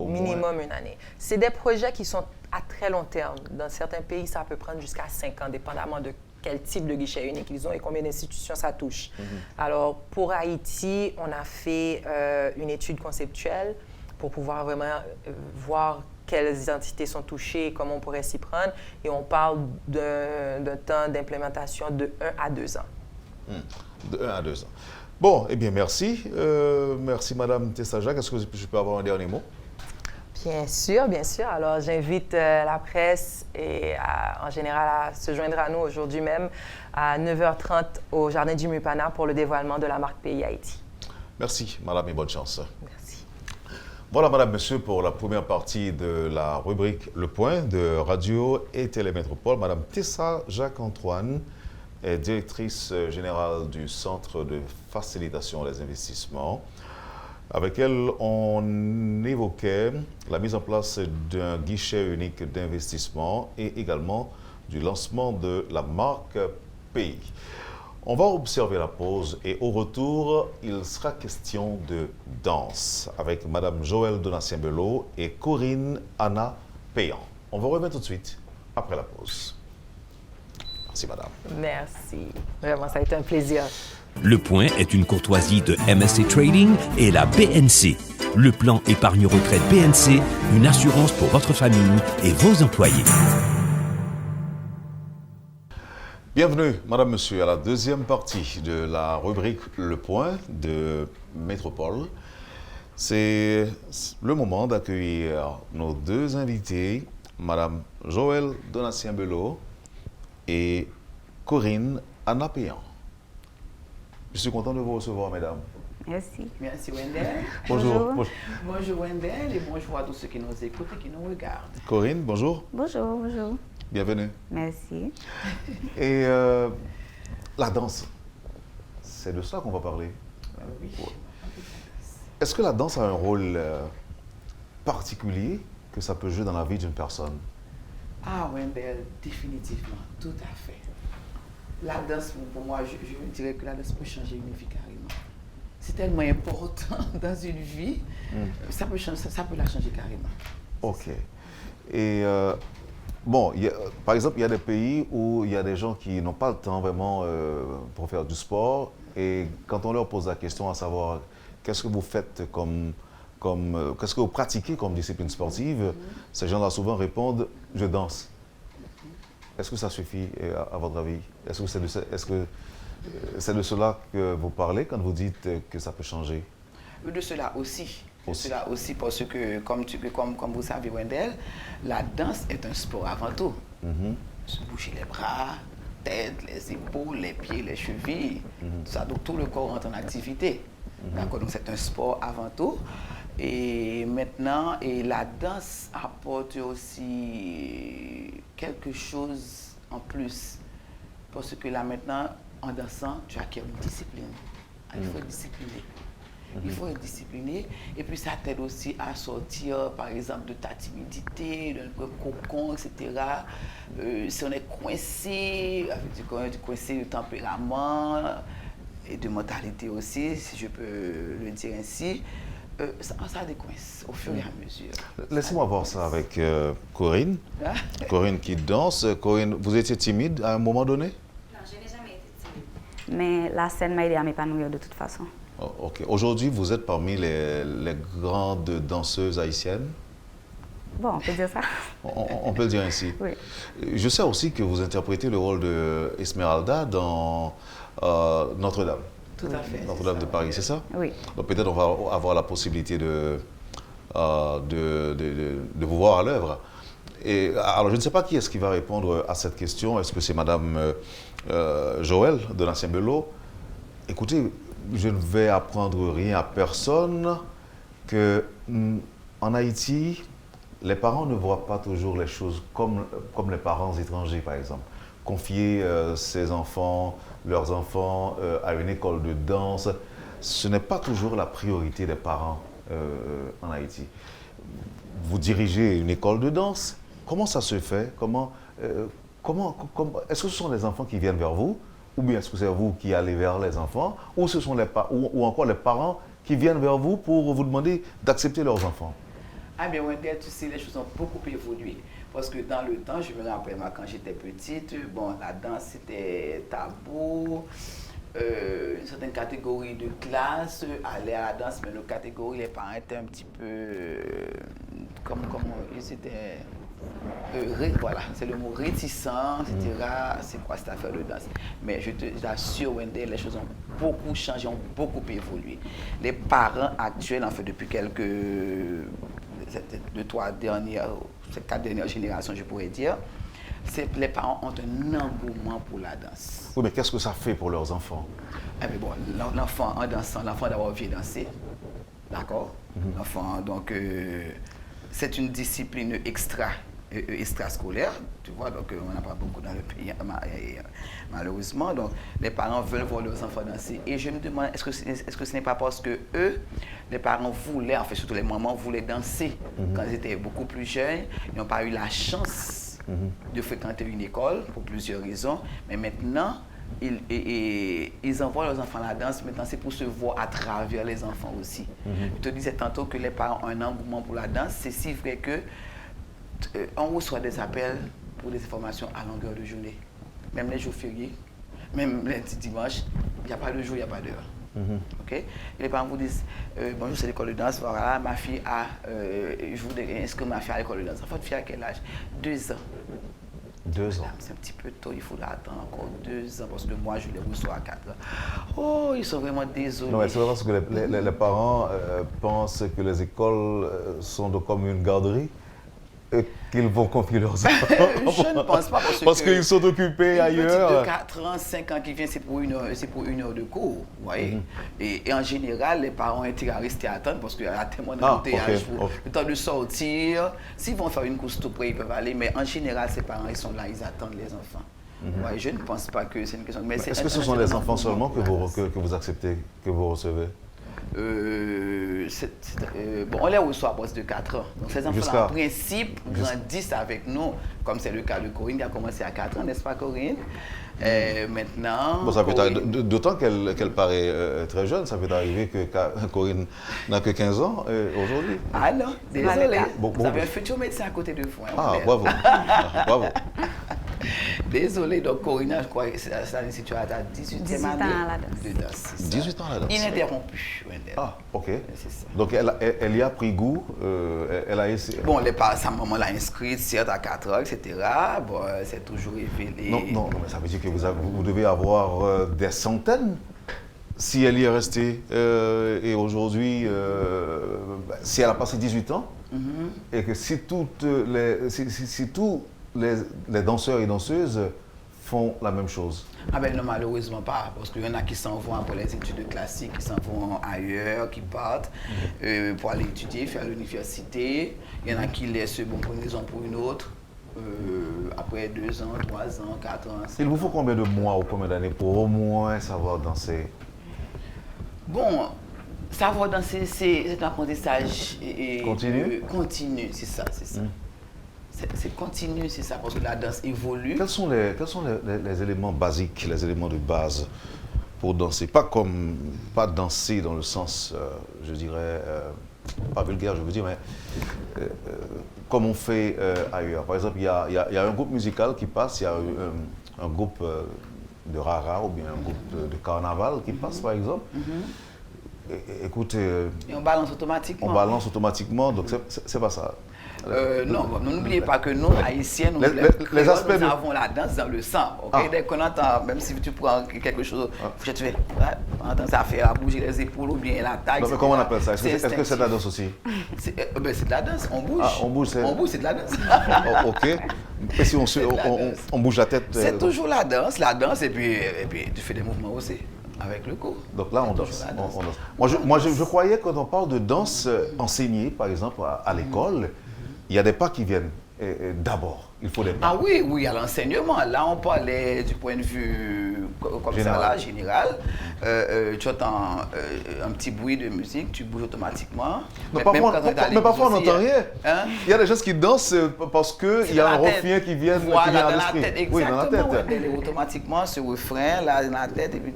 Speaker 3: Minimum une année. C'est des projets qui sont à très long terme. Dans certains pays, ça peut prendre jusqu'à 5 ans, dépendamment de quel type de guichet unique ils ont et combien d'institutions ça touche. Alors, pour Haïti, on a fait une étude conceptuelle pour pouvoir vraiment voir quelles entités sont touchées et comment on pourrait s'y prendre. Et on parle d'un temps d'implémentation de 1 à 2 ans.
Speaker 2: De 1 à 2 ans. Bon, eh bien, merci. Merci, Madame Tessa-Jacques. Est-ce que je peux avoir un dernier mot?
Speaker 3: Bien sûr, bien sûr. Alors, j'invite la presse et en général à se joindre à nous aujourd'hui même à 9h30 au Jardin du Mupana pour le dévoilement de la marque Pays Haïti.
Speaker 2: Merci, Madame, et bonne chance.
Speaker 3: Merci.
Speaker 2: Voilà, Madame, Monsieur, pour la première partie de la rubrique Le Point de Radio et Télémétropole. Madame Tessa-Jacques-Antoine est directrice générale du Centre de facilitation des investissements. Avec elle, on évoquait la mise en place d'un guichet unique d'investissement et également du lancement de la marque Pays. On va observer la pause et au retour, il sera question de danse avec Mme Joëlle Donatien-Bello et Corinne Anna Payan. On va revenir tout de suite après la pause. Merci, Madame.
Speaker 3: Merci. Vraiment, ça a été un plaisir.
Speaker 1: Le Point est une courtoisie de MSC Trading et la BNC. Le plan épargne retraite BNC, une assurance pour votre famille et vos employés.
Speaker 2: Bienvenue, Madame, Monsieur, à la deuxième partie de la rubrique Le Point de Métropole. C'est le moment d'accueillir nos deux invités, Madame Joëlle Donatien-Bello et Corinne Anna Payan. Je suis content de vous recevoir, mesdames.
Speaker 4: Merci.
Speaker 5: Merci Wendell.
Speaker 2: Bonjour.
Speaker 5: Bonjour Wendell et bonjour à tous ceux qui nous écoutent et qui nous regardent.
Speaker 2: Corinne, bonjour.
Speaker 4: Bonjour, bonjour.
Speaker 2: Bienvenue.
Speaker 4: Merci.
Speaker 2: Et la danse, c'est de ça qu'on va parler.
Speaker 5: Oui.
Speaker 2: Est-ce que la danse a un rôle particulier que ça peut jouer dans la vie d'une personne?
Speaker 5: Ah Wendell, définitivement, tout à fait. La danse, pour moi, je dirais que la danse peut changer une vie carrément. C'est tellement important dans une vie, ça peut la changer carrément.
Speaker 2: Ok. Et bon, par exemple, il y a des pays où il y a des gens qui n'ont pas le temps vraiment pour faire du sport. Et quand on leur pose la question à savoir qu'est-ce que vous faites qu'est-ce que vous pratiquez comme discipline sportive, ces gens-là souvent répondent « je danse ». Est-ce que ça suffit à votre avis? Est-ce que c'est de cela que vous parlez quand vous dites que ça peut changer?
Speaker 5: De cela aussi. Cela aussi parce que, comme vous savez Wendell, la danse est un sport avant tout. Se bouger les bras, tête, les épaules, les pieds, les chevilles, ça, donc tout le corps entre en activité. D'accord, donc c'est un sport avant tout. Et maintenant, la danse apporte aussi quelque chose en plus. Parce que là maintenant, en dansant, tu acquiers une discipline. Il faut être discipliné. Il faut être discipliné. Et puis, ça t'aide aussi à sortir, par exemple, de ta timidité, d'un cocon, etc. Si on est coincé, avec du coincé de tempérament et de mentalité aussi, si je peux le dire ainsi, ça décoince au fur et à mesure.
Speaker 2: Laissez-moi voir ça avec Corinne. Corinne qui danse. Corinne, vous étiez timide à un moment donné?
Speaker 4: Non, je n'ai jamais été timide. Mais la scène m'a aidé à m'épanouir de toute façon.
Speaker 2: Oh, ok. Aujourd'hui, vous êtes parmi les grandes danseuses haïtiennes?
Speaker 4: Bon, on peut dire ça.
Speaker 2: On peut le dire ainsi.
Speaker 4: Oui.
Speaker 2: Je sais aussi que vous interprétez le rôle de Esmeralda dans Notre-Dame.
Speaker 5: Tout à fait.
Speaker 2: Notre-Dame de Paris, c'est ça?
Speaker 4: Oui.
Speaker 2: Donc peut-être on va avoir la possibilité de vous voir à l'œuvre. Et alors je ne sais pas qui est-ce qui va répondre à cette question. Est-ce que c'est Madame Joël de l'Ancien Bello? Écoutez, je ne vais apprendre rien à personne que en Haïti, les parents ne voient pas toujours les choses comme les parents étrangers, par exemple. Confier leurs enfants à une école de danse, ce n'est pas toujours la priorité des parents en Haïti. Vous dirigez une école de danse, comment ça se fait? Est-ce que ce sont les enfants qui viennent vers vous? Ou bien est-ce que c'est vous qui allez vers les enfants? Ou ce sont ou encore les parents qui viennent vers vous pour vous demander d'accepter leurs enfants?
Speaker 5: Ah bien, Wendell, tu sais, les choses ont beaucoup évolué. Parce que dans le temps, je me rappelle, moi, quand j'étais petite, bon, la danse, c'était tabou. Une certaine catégorie de classe allait à la danse, mais nos catégories, les parents étaient un petit peu... ils étaient... voilà, c'est le mot réticent, etc. C'est quoi cette affaire de danse? Mais je t'assure, Wendell, les choses ont beaucoup changé, ont beaucoup évolué. Les parents actuels, en fait, depuis quelques... ces 4 dernières générations, je pourrais dire, les parents ont un engouement pour la danse.
Speaker 2: Oui, mais qu'est-ce que ça fait pour leurs enfants?
Speaker 5: Eh bien, bon, l'enfant en dansant, l'enfant d'abord vient danser, d'accord? L'enfant, donc, c'est une discipline extrascolaire, tu vois, donc on n'a pas beaucoup dans le pays, malheureusement. Donc, les parents veulent voir leurs enfants danser. Et je me demande, est-ce que ce n'est pas parce que eux, les parents voulaient, en fait, surtout les mamans, voulaient danser quand ils étaient beaucoup plus jeunes, ils n'ont pas eu la chance de fréquenter une école pour plusieurs raisons, mais maintenant, ils envoient leurs enfants à la danse. Maintenant, c'est pour se voir à travers les enfants aussi. Je te disais tantôt que les parents ont un engouement pour la danse. C'est si vrai que on reçoit des appels pour des informations à longueur de journée. Même les jours fériés, même les dimanches, il n'y a pas de jour, il n'y a pas d'heure. Okay? Et les parents vous disent, bonjour, c'est l'école de danse, voilà, ma fille a, je voudrais inscrire ma fille à l'école de danse. Votre fille à quel âge? 2 ans.
Speaker 2: 2 ans.
Speaker 5: C'est un petit peu tôt, il faudra attendre encore 2 ans parce que moi je les reçois à 4 ans. Oh, ils sont vraiment désolés.
Speaker 2: Non, mais c'est parce que les parents pensent que les écoles sont comme une garderie et qu'ils vont confier leurs enfants.
Speaker 5: Je ne pense pas
Speaker 2: parce qu'ils sont occupés ailleurs.
Speaker 5: Une petite de 4 ans, 5 ans qui vient, c'est pour une heure de cours, vous voyez. Et en général, les parents ont intérêt à rester à attendre parce qu'il y a tellement d'embouteillage pour le temps de sortir. S'ils vont faire une course tout près, ils peuvent aller, mais en général, ces parents, ils sont là, ils attendent les enfants. Ouais, je ne pense pas que c'est une question. Mais
Speaker 2: est-ce que ce sont les enfants seulement que vous acceptez, que vous recevez?
Speaker 5: Bon, on les reçoit à partir de 4 ans. Donc ces enfants-là, en principe, grandissent avec nous, comme c'est le cas de Corinne, qui a commencé à 4 ans, n'est-ce pas, Corinne? Maintenant...
Speaker 2: Bon, d'autant qu'elle paraît très jeune, ça peut arriver que Corinne n'a que 15 ans aujourd'hui.
Speaker 5: Ah non, désolé. Vous avez un futur médecin à côté de vous. Hein,
Speaker 2: ah, bravo. Bravo.
Speaker 5: Désolé, donc Corinne, je crois que c'est une situation à 18e année de danse.
Speaker 2: 18 ans à la danse.
Speaker 5: Ininterrompue.
Speaker 2: Ah, ok.
Speaker 5: C'est ça.
Speaker 2: Donc elle y a pris goût, elle a essayé.
Speaker 5: Bon, sa maman l'a inscrite, certes à 4 ans, etc. Bon, c'est toujours révélé.
Speaker 2: Non, mais ça veut dire que vous devez avoir des centaines. Si elle y est restée et aujourd'hui, si elle a passé 18 ans, et que si tous les danseurs et danseuses font la même chose.
Speaker 5: Ah ben non, malheureusement pas, parce qu'il y en a qui s'en vont pour les études classiques, qui s'en vont ailleurs, qui partent pour aller étudier, faire l'université. Il y en a qui laissent pour une raison ou pour une autre. Après 2 ans, 3 ans, 4 ans.
Speaker 2: Il vous faut combien de mois ou combien d'années pour au moins savoir danser?
Speaker 5: Bon, Savoir danser, c'est un apprentissage
Speaker 2: Continu,
Speaker 5: c'est ça. C'est continu, c'est ça, parce que la danse évolue.
Speaker 2: Quels sont les éléments basiques, les éléments de base pour danser? Pas danser dans le sens, je dirais, pas vulgaire, je veux dire, mais comme on fait ailleurs. Par exemple, il y a un groupe musical qui passe, il y a un groupe de rara ou bien un groupe de carnaval qui passe, par exemple. Écoutez...
Speaker 5: Et on balance automatiquement.
Speaker 2: On balance automatiquement, donc c'est pas ça.
Speaker 5: Non, n'oubliez pas que nous, Haïtiens, nous avons la danse dans le sang. Okay? Dès qu'on entend, même si tu prends quelque chose, tu fais, on entend ça faire bouger les épaules ou bien la taille.
Speaker 2: Mais comment on appelle ça? Est-ce que c'est de la danse aussi?
Speaker 5: C'est de la danse, on bouge.
Speaker 2: On bouge,
Speaker 5: c'est de la danse.
Speaker 2: Ok. Et si on bouge la tête?
Speaker 5: C'est toujours la danse, et puis tu fais des mouvements aussi. Avec le corps.
Speaker 2: Donc là, on danse. Moi, je croyais que quand on parle de danse enseignée, par exemple, à l'école, il y a des pas qui viennent d'abord. Il faut des pas.
Speaker 5: Ah oui, il y a l'enseignement. Là, on parlait du point de vue comme général. Ça, là, général. Tu entends un petit bruit de musique, tu bouges automatiquement.
Speaker 2: Mais parfois, on n'entend rien. Hein? Il y a des gens qui dansent parce qu'il y a un refrain qui vient
Speaker 5: à l'esprit. Exactement.
Speaker 2: Oui, dans la tête.
Speaker 5: Ouais, automatiquement, ce refrain, là, dans la tête, et puis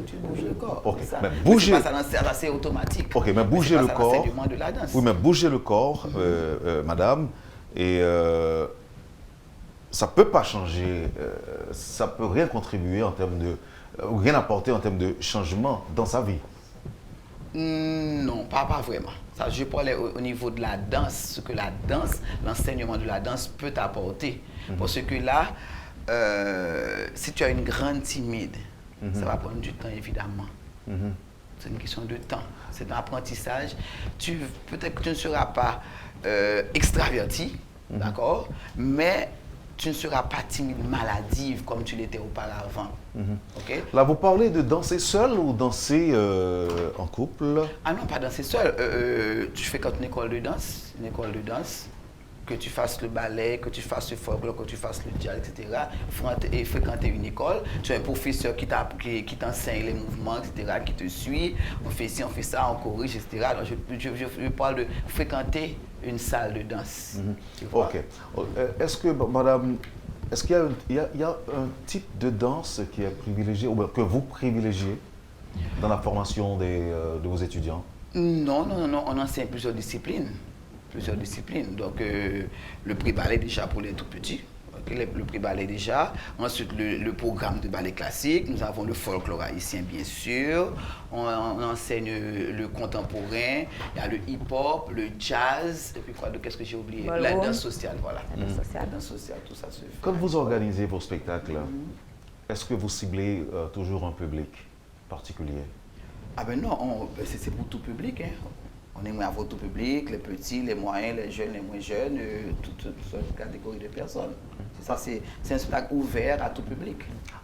Speaker 5: tu bouges le corps.
Speaker 2: Ok,
Speaker 5: ça.
Speaker 2: Mais bouger...
Speaker 5: C'est automatique.
Speaker 2: Ok, mais bouger le corps...
Speaker 5: De la danse.
Speaker 2: Oui, mais bouger le corps, madame, et ça ne peut pas changer, ça ne peut rien contribuer en termes de... rien apporter en termes de changement dans sa vie.
Speaker 5: Non, pas vraiment. Ça, je parlais au niveau de la danse, ce que la danse, l'enseignement de la danse peut apporter. Parce que là, si tu as une grande timide, ça va prendre du temps, évidemment. C'est une question de temps. C'est un apprentissage. Peut-être que tu ne seras pas extraverti, d'accord, mais tu ne seras pas timide, maladive comme tu l'étais auparavant. Okay?
Speaker 2: Là, vous parlez de danser seul ou danser en couple?
Speaker 5: Ah non, pas danser seul. Tu fais quand une école de danse, que tu fasses le ballet, que tu fasses le folklore, que tu fasses le jazz, etc. Et fréquenter une école. Tu as un professeur qui t'enseigne les mouvements, etc., qui te suit. On fait ci, on fait ça, on corrige, etc. Alors je parle de fréquenter une salle de danse.
Speaker 2: Ok. Est-ce que, madame, est-ce qu'il y a un type de danse qui est privilégié, ou que vous privilégiez dans la formation de vos étudiants?
Speaker 5: Non, on enseigne plusieurs disciplines. Donc, le pré-ballet déjà pour les tout petits. Okay, le pré-ballet déjà. Ensuite, le programme de ballet classique. Nous avons le folklore haïtien, bien sûr. On enseigne le contemporain. Il y a le hip-hop, le jazz. Et puis quoi, qu'est-ce que j'ai oublié? La danse sociale, voilà. La danse sociale, tout ça se fait.
Speaker 2: Quand vous organisez vos spectacles, est-ce que vous ciblez toujours un public particulier?
Speaker 5: Ah ben non, c'est pour tout public, hein. On aimerait avoir tout public, les petits, les moyens, les jeunes, les moins jeunes, toute catégorie de personnes. C'est un spectacle ouvert à tout public.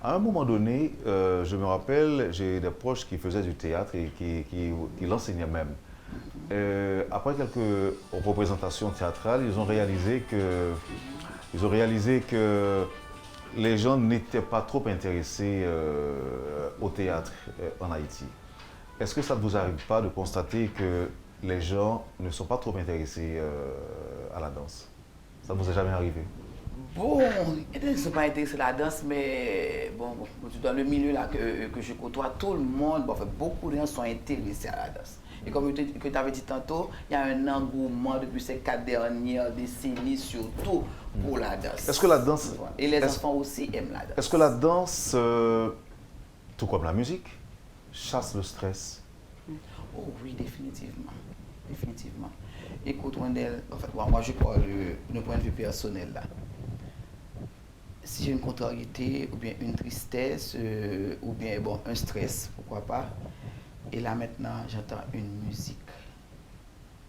Speaker 2: À un moment donné, je me rappelle, j'ai des proches qui faisaient du théâtre et qui l'enseignaient même. Après quelques représentations théâtrales, ils ont réalisé que les gens n'étaient pas trop intéressés au théâtre en Haïti. Est-ce que ça ne vous arrive pas de constater que les gens ne sont pas trop intéressés à la danse? Ça ne vous est jamais arrivé?
Speaker 5: Bon, ils ne sont pas intéressés à la danse, mais bon, dans le milieu là que je côtoie, tout le monde, beaucoup de gens sont intéressés à la danse. Et comme tu avais dit tantôt, il y a un engouement depuis ces 4 dernières décennies, surtout pour la danse.
Speaker 2: Est-ce que la danse...
Speaker 5: Et les enfants aussi aiment la danse.
Speaker 2: Est-ce que la danse, tout comme la musique, chasse le stress?
Speaker 5: Oh oui, définitivement. Écoute, Wendell, en fait, moi je parle d'un point de vue personnel là. Si j'ai une contrariété, ou bien une tristesse, ou bien un stress, pourquoi pas. Et là maintenant, j'entends une musique.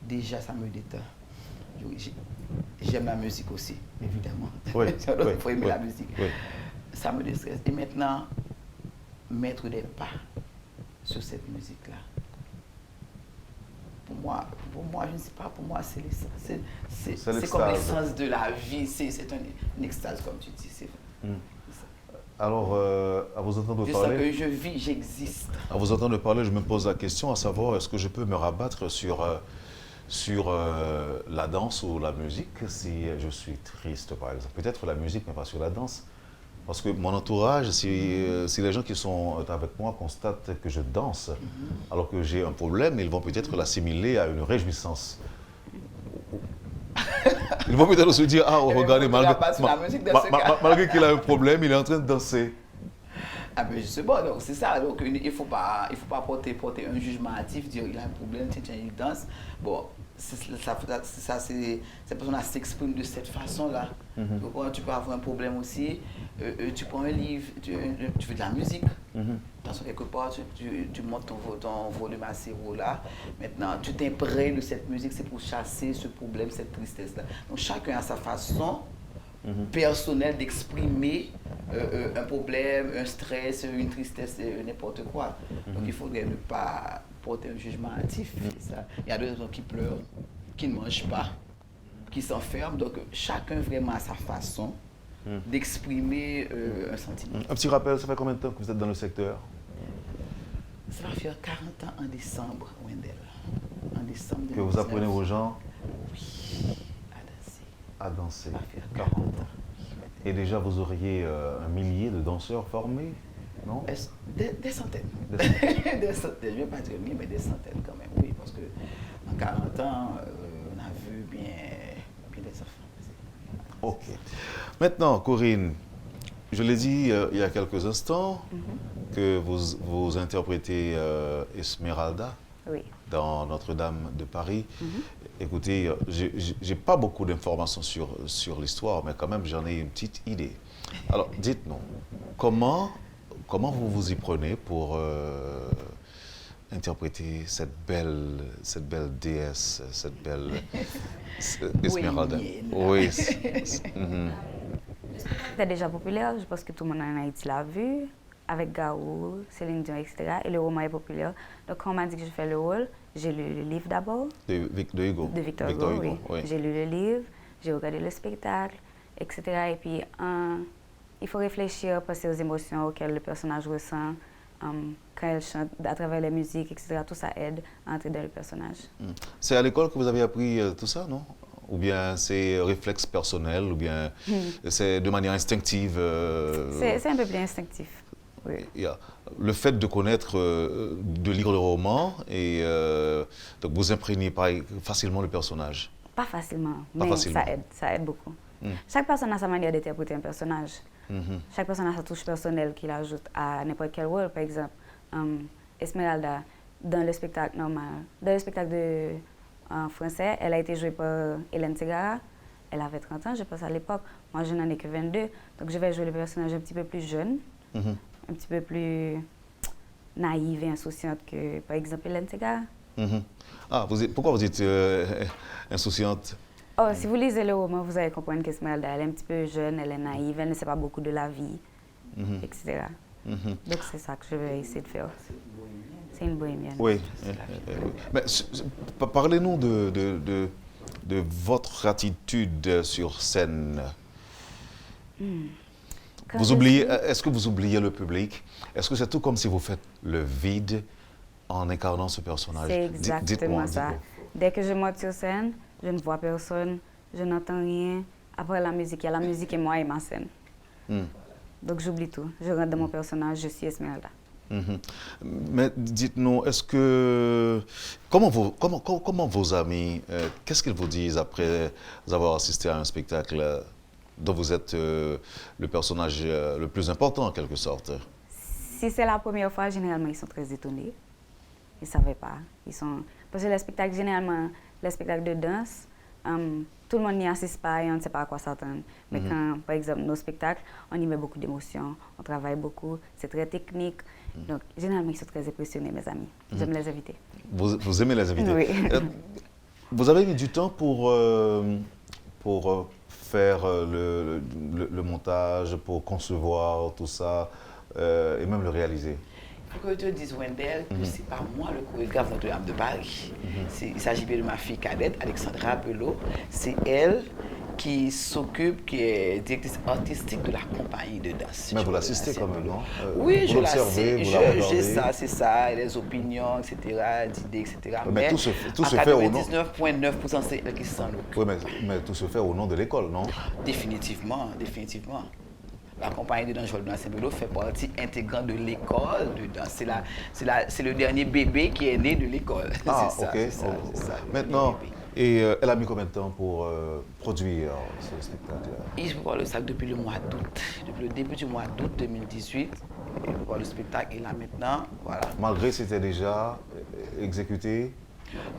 Speaker 5: Déjà, ça me détend. J'aime la musique aussi, évidemment.
Speaker 2: Oui,
Speaker 5: il faut aimer la musique.
Speaker 2: Oui.
Speaker 5: Ça me déstresse. Et maintenant, mettre des pas sur cette musique-là. Pour moi, je ne sais pas, pour moi, c'est comme l'essence de la vie, c'est une extase, comme tu dis.
Speaker 2: Alors, à vous entendre
Speaker 5: Je sens que
Speaker 2: parler,
Speaker 5: je vis, j'existe.
Speaker 2: à vous entendre parler, je me pose la question à savoir, est-ce que je peux me rabattre sur la danse ou la musique si je suis triste, par exemple? Peut-être la musique, mais pas sur la danse. Parce que mon entourage, si les gens qui sont avec moi constatent que je danse, alors que j'ai un problème, ils vont peut-être l'assimiler à une réjouissance. Ils vont peut-être se dire, ah, regardez, malgré qu'il a un problème, il est en train de danser.
Speaker 5: Ah ben justement, donc c'est ça. Donc il ne faut pas porter un jugement hâtif, dire il a un problème, tiens, il danse. Bon, cette personne s'exprime de cette façon-là. Donc tu peux avoir un problème aussi, tu prends un livre, tu fais de la musique. Dans quelque part, tu montes ton volume assez haut là. Maintenant, tu t'imprègnes de cette musique, c'est pour chasser ce problème, cette tristesse-là. Donc chacun a sa façon personnelle d'exprimer un problème, un stress, une tristesse, n'importe quoi. Donc il faudrait ne pas porter un jugement hâtif. Il y a des gens qui pleurent, qui ne mangent pas, qui s'enferment. Donc chacun vraiment a sa façon d'exprimer un sentiment.
Speaker 2: Un petit rappel, ça fait combien de temps que vous êtes dans le secteur?
Speaker 5: Ça va faire 40 ans en décembre, Wendell. En décembre 2019.
Speaker 2: Que vous apprenez aux gens
Speaker 5: Oui, à danser.
Speaker 2: à danser.
Speaker 5: Ça va faire 40 ans.
Speaker 2: Et déjà, vous auriez un millier de danseurs formés, non?
Speaker 5: Des centaines.
Speaker 2: Des centaines.
Speaker 5: Des centaines. Je ne vais pas dire mille, mais des centaines quand même, oui. Parce que en 40 ans, on a vu bien des enfants.
Speaker 2: Ok. Maintenant, Corinne, je l'ai dit il y a quelques instants que vous interprétez Esmeralda
Speaker 4: Oui.
Speaker 2: dans Notre-Dame de Paris. Écoutez, j'ai pas beaucoup d'informations sur l'histoire, mais quand même, j'en ai une petite idée. Alors, dites-nous, comment vous vous y prenez pour interpréter cette belle déesse, cette belle Esmeralda? Oui.
Speaker 4: C'était déjà populaire, je pense que tout le monde en Haïti l'a vu, avec Gaou, Céline Dion, etc. Et le roman est populaire. Donc quand on m'a dit que je fais le rôle, j'ai lu le livre d'abord.
Speaker 2: De Hugo.
Speaker 4: De Victor Hugo, oui. J'ai lu le livre, j'ai regardé le spectacle, etc. Et puis il faut réfléchir, penser aux émotions auxquelles le personnage ressent, quand elle chante, à travers la musique, etc. Tout ça aide à entrer dans le personnage.
Speaker 2: C'est à l'école que vous avez appris tout ça, non? Ou bien c'est réflexe personnel, ou bien c'est de manière instinctive?
Speaker 4: C'est un peu plus instinctif. Oui.
Speaker 2: Le fait de connaître, de lire le roman, et donc vous imprégnez pas facilement le personnage?
Speaker 4: Pas facilement,
Speaker 2: Pas
Speaker 4: mais
Speaker 2: facilement.
Speaker 4: ça aide beaucoup. Chaque personne a sa manière d'interpréter un personnage. Chaque personne a sa touche personnelle qu'il ajoute à n'importe quel rôle. Par exemple, Esmeralda, dans le spectacle normal, dans le spectacle en français, elle a été jouée par Hélène Ségara. Elle avait 30 ans, je pense, à l'époque. Moi, je n'en ai que 22. Donc, je vais jouer le personnage un petit peu plus jeune, un petit peu plus naïve et insouciante que, par exemple, Hélène Ségara.
Speaker 2: Ah, pourquoi vous êtes insouciante?
Speaker 4: Oh, si vous lisez le roman, vous allez comprendre qu'Esmeralda, elle est un petit peu jeune, elle est naïve, elle ne sait pas beaucoup de la vie, etc. Donc, c'est ça que je vais essayer de faire. C'est une bohémienne.
Speaker 2: Oui. Mais parlez-nous de votre attitude sur scène. Est-ce que vous oubliez le public? Est-ce que c'est tout comme si vous faites le vide en incarnant ce personnage?
Speaker 4: C'est exactement ça. Dès que je monte sur scène, je ne vois personne, je n'entends rien. Après la musique, il y a la musique et moi et ma scène. Donc j'oublie tout. Je rentre dans mon personnage, je suis Esmeralda.
Speaker 2: Mais dites-nous, comment vos amis, qu'est-ce qu'ils vous disent après avoir assisté à un spectacle dont vous êtes le personnage le plus important en quelque sorte?
Speaker 4: Si c'est la première fois, généralement ils sont très étonnés. Ils ne savaient pas. Parce que les spectacles, généralement, les spectacles de danse, tout le monde n'y assiste pas et on ne sait pas à quoi s'attendre. Mais quand, par exemple, nos spectacles, on y met beaucoup d'émotions, on travaille beaucoup, c'est très technique. Donc, généralement, ils sont très impressionnés, mes amis. J'aime les inviter.
Speaker 2: Vous aimez les inviter?
Speaker 4: Oui.
Speaker 2: Vous avez mis du temps pour faire le montage, pour concevoir tout ça et même le réaliser?
Speaker 5: Il faut que je te dise, Wendell, que ce n'est pas moi le chorégraphe de Notre-Dame de Paris. Il s'agit bien de ma fille cadette, Alexandra Belot. C'est elle qui s'occupe, qui est directrice artistique de la compagnie de danse.
Speaker 2: Mais vous l'assistez quand même, non?
Speaker 5: Oui, je
Speaker 2: l'observez,
Speaker 5: l'assiste. J'ai ça, c'est ça, les opinions, etc., d'idées, etc.
Speaker 2: Mais tout se fait au nom...
Speaker 5: 99,9% c'est eux qui s'en occupent.
Speaker 2: Oui, mais tout se fait au nom de l'école, non?
Speaker 5: Définitivement, définitivement. La compagnie de danse Joël Blanc Saint-Belo fait partie intégrante de l'école de danse. C'est le dernier bébé qui est né de l'école.
Speaker 2: Ah,
Speaker 5: c'est
Speaker 2: ok.
Speaker 5: ça, c'est ça,
Speaker 2: Maintenant, et elle a mis combien de temps pour produire ce spectacle?
Speaker 5: Je prépare le sac depuis le mois d'août. Depuis le début du mois d'août 2018. Je prépare le spectacle et là maintenant, voilà.
Speaker 2: Malgré c'était déjà exécuté?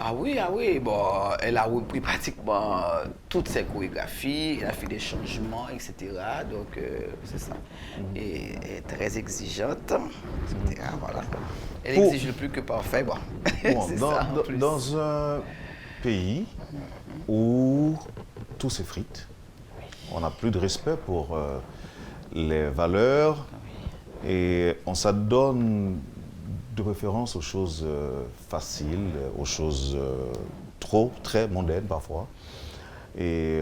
Speaker 5: Ah oui, bon, elle a repris pratiquement toutes ses chorégraphies, elle a fait des changements, etc. Donc, c'est ça. Et elle est très exigeante, etc. Voilà. Elle exige le plus que parfait, bon. C'est ça, en plus.
Speaker 2: Dans un pays où tout s'effrite, on n'a plus de respect pour les valeurs et on s'adonne de préférence aux choses faciles, aux choses très mondaines parfois. Et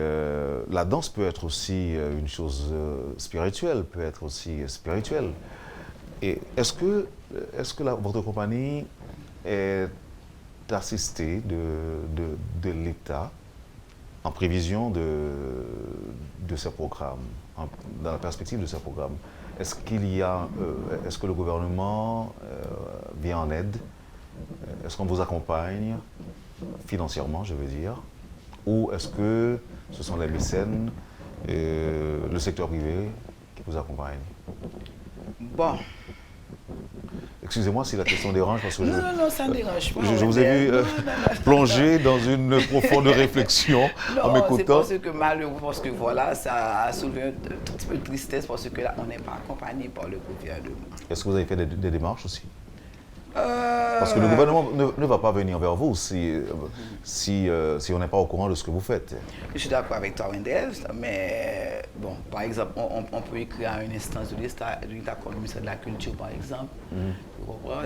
Speaker 2: la danse peut être aussi une chose spirituelle, peut être aussi spirituelle. Et est-ce que votre compagnie est assistée de l'État en prévision de ces programmes, dans la perspective de ces programmes? Est-ce que le gouvernement vient en aide? Est-ce qu'on vous accompagne financièrement, je veux dire? Ou est-ce que ce sont les mécènes, le secteur privé qui vous accompagnent?
Speaker 5: Bon.
Speaker 2: Excusez-moi si la question dérange, parce que
Speaker 5: non, ça ne dérange pas.
Speaker 2: Je vous ai vu plonger dans une profonde réflexion en m'écoutant.
Speaker 5: C'est parce que malheureux, parce que voilà, ça a soulevé un tout petit peu de tristesse, parce que là, on n'est pas accompagné par le gouvernement.
Speaker 2: Est-ce que vous avez fait des démarches aussi? Parce que le gouvernement ne va pas venir vers vous si on n'est pas au courant de ce que vous faites.
Speaker 5: Je suis d'accord avec toi, Wendell, mais bon, par exemple, on peut écrire à une instance de l'État comme le ministère de la Culture, par exemple.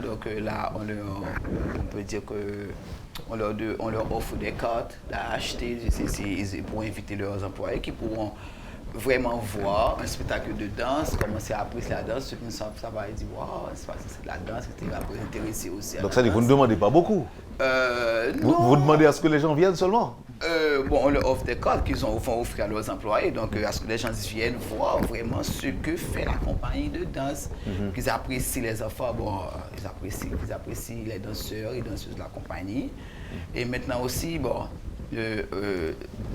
Speaker 5: Donc là, on peut dire qu'on leur offre des cartes à acheter pour inviter leurs employés qui pourront vraiment voir un spectacle de danse, commencer à apprécier la danse, ceux qui ne savent pas, ils disent waouh, c'est de la danse, etc. pour s'intéresser aussi à
Speaker 2: Donc
Speaker 5: la
Speaker 2: ça dit que vous ne demandez pas beaucoup.
Speaker 5: Non.
Speaker 2: Vous demandez à ce que les gens viennent seulement.
Speaker 5: Bon, on leur offre des cartes qu'ils vont offrir à leurs employés, donc à ce que les gens viennent voir vraiment ce que fait la compagnie de danse, qu'ils apprécient les enfants, bon, ils apprécient les danseurs et danseuses de la compagnie. Et maintenant aussi, bon,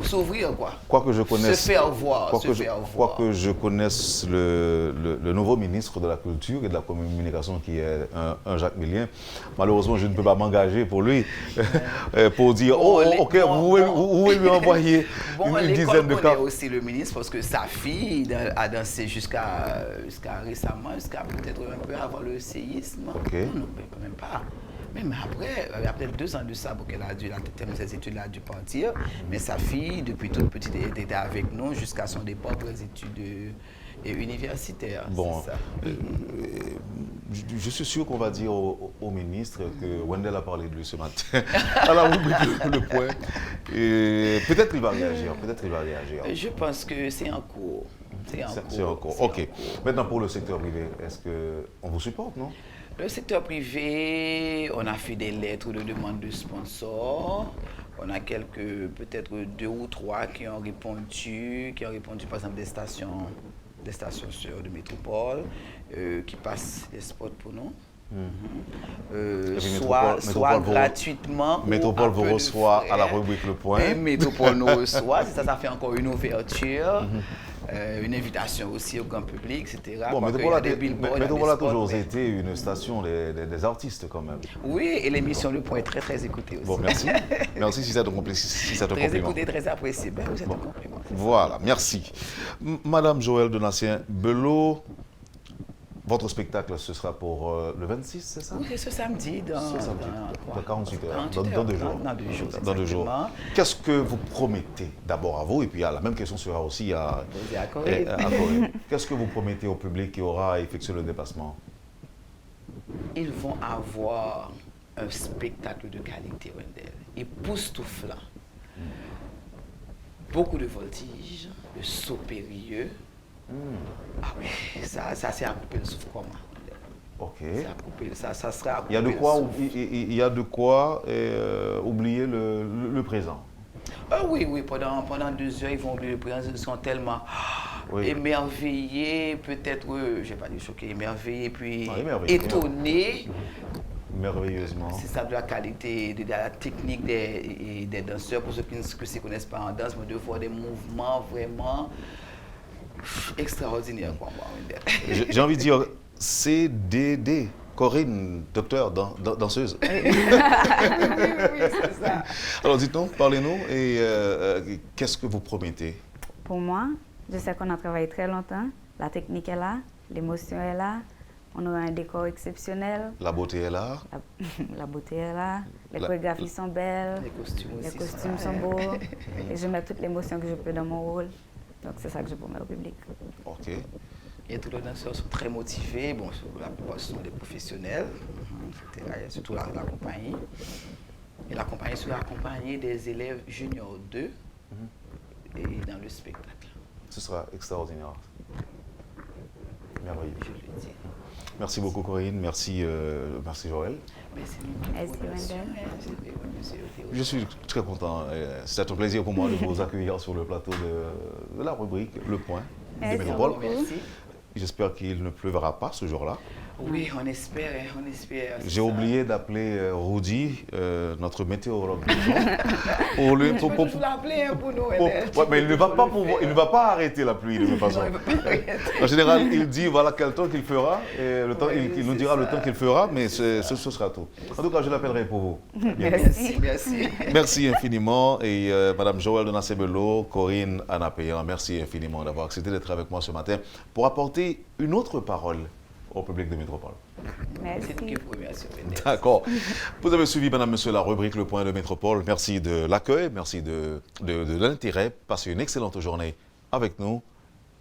Speaker 5: s'ouvrir quoi.
Speaker 2: Quoi que je connaisse,
Speaker 5: se faire voir.
Speaker 2: Quoi que je connaisse le nouveau ministre de la Culture et de la Communication qui est un Jacques Millien, malheureusement je ne peux pas m'engager pour lui pour dire vous pouvez lui envoyer une dizaine de cas.
Speaker 5: On aussi le ministre parce que sa fille a dansé jusqu'à récemment, jusqu'à peut-être un peu avant le séisme. Non, même pas. Même après, il y a peut-être 2 ans de ça, pour qu'elle a dû terminer ses études, elle a dû partir. Mais sa fille, depuis toute petite, elle était avec nous jusqu'à son départ pour les études universitaires.
Speaker 2: Bon,
Speaker 5: ça.
Speaker 2: je suis sûr qu'on va dire au ministre que Wendell a parlé de lui ce matin à la rubrique Le Point. Et peut-être qu'il va réagir,
Speaker 5: Je pense que c'est en cours.
Speaker 2: C'est en cours. Ok. Maintenant, pour le secteur privé, est-ce qu'on vous supporte, non?
Speaker 5: Le secteur privé, on a fait des lettres de demande de sponsors. On a peut-être 2 ou 3 qui ont répondu par exemple des stations sœurs de Métropole, qui passent des spots pour nous. Soit gratuitement.
Speaker 2: Métropole vous reçoit à la rubrique Le Point.
Speaker 5: Métropole nous reçoit, ça fait encore une ouverture. Une invitation aussi au grand public, etc.
Speaker 2: Bon, Métropole a toujours été une station des artistes quand même.
Speaker 5: Oui, et l'émission Le Point est très très écoutée aussi.
Speaker 2: Bon, merci. Merci si ça te compliment.
Speaker 5: Très écouté, très apprécié. Ben, vous êtes un compliment.
Speaker 2: Voilà, merci. Madame Joël de Blanc-Saint-Belo, votre spectacle, ce sera pour le 26, c'est ça?
Speaker 5: Oui, c'est ce samedi.
Speaker 2: Dans 48 heures. Dans 2 jours.
Speaker 5: Dans 2 jours.
Speaker 2: Qu'est-ce que vous promettez d'abord à vous? Et puis la même question sera aussi à Corée. Qu'est-ce que vous promettez au public qui aura effectué le déplacement?
Speaker 5: Ils vont avoir un spectacle de qualité, Wendell. Époustouflant. beaucoup de voltige, de sauts périlleux. Ah oui, ça c'est à couper le souffle comment.
Speaker 2: Ok.
Speaker 5: C'est à couper, ça serait à couper
Speaker 2: Il y a de quoi,
Speaker 5: le souffle.
Speaker 2: il y a de quoi oublier le présent.
Speaker 5: Ah oui, pendant 2 heures, ils vont oublier le présent, ils sont tellement émerveillés, peut-être, je ne vais pas dire choqués, émerveillés, puis étonnés.
Speaker 2: Merveilleusement.
Speaker 5: C'est ça de la qualité, de la technique des danseurs, pour ceux qui ne connaissent pas en danse, mais de voir des mouvements vraiment extraordinaires.
Speaker 2: J'ai envie de dire CDD. Corinne, docteur, danseuse.
Speaker 5: Oui, c'est ça.
Speaker 2: Alors dites-nous, parlez-nous et qu'est-ce que vous promettez?
Speaker 4: Pour moi, je sais qu'on a travaillé très longtemps. La technique est là, l'émotion est là. On aura un décor exceptionnel.
Speaker 2: La beauté est là.
Speaker 4: La beauté est là. Les chorégraphies sont belles.
Speaker 5: Les costumes aussi.
Speaker 4: Les costumes sont beaux. Et je mets toute l'émotion que je peux dans mon rôle. Donc c'est ça que je promets au public.
Speaker 2: Ok.
Speaker 5: Et tous les danseurs sont très motivés. Bon, la plupart sont des professionnels, surtout la compagnie. Et la compagnie sera accompagnée des élèves juniors 2 et dans le spectacle.
Speaker 2: Ce sera extraordinaire. Merveilleux.
Speaker 5: Je le dis.
Speaker 2: Merci beaucoup Corinne, merci Joël.
Speaker 5: Merci.
Speaker 2: Je suis très content. C'est un plaisir pour moi de vous accueillir sur le plateau de la rubrique Le Point de Métropole.
Speaker 5: Merci.
Speaker 2: J'espère qu'il ne pleuvra pas ce jour-là.
Speaker 5: Oui, on espère.
Speaker 2: J'ai oublié d'appeler Rudy, notre météorologue.
Speaker 5: Pour l'appeler pour nous.
Speaker 2: Mais il ne va pas arrêter la pluie de toute façon. En général, il dit voilà quel temps qu'il fera, et il nous dira le temps qu'il fera, mais ce sera tout. En tout cas, je l'appellerai pour vous.
Speaker 5: Merci.
Speaker 2: Merci infiniment. Et Madame Joël Donacebello, Corinne Anapéan, merci infiniment d'avoir accepté d'être avec moi ce matin pour apporter une autre parole au public de Métropole.
Speaker 4: Merci.
Speaker 2: D'accord. Vous avez suivi, madame, monsieur, la rubrique Le Point de Métropole. Merci de l'accueil, merci de l'intérêt. Passez une excellente journée avec nous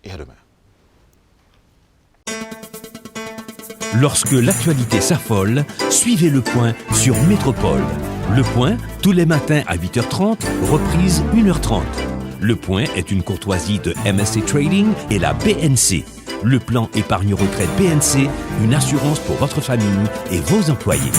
Speaker 2: et à demain.
Speaker 1: Lorsque l'actualité s'affole, suivez Le Point sur Métropole. Le Point, tous les matins à 8h30, reprise 1h30. Le Point est une courtoisie de MSC Trading et la BNC. Le plan épargne-retraite BNC, une assurance pour votre famille et vos employés.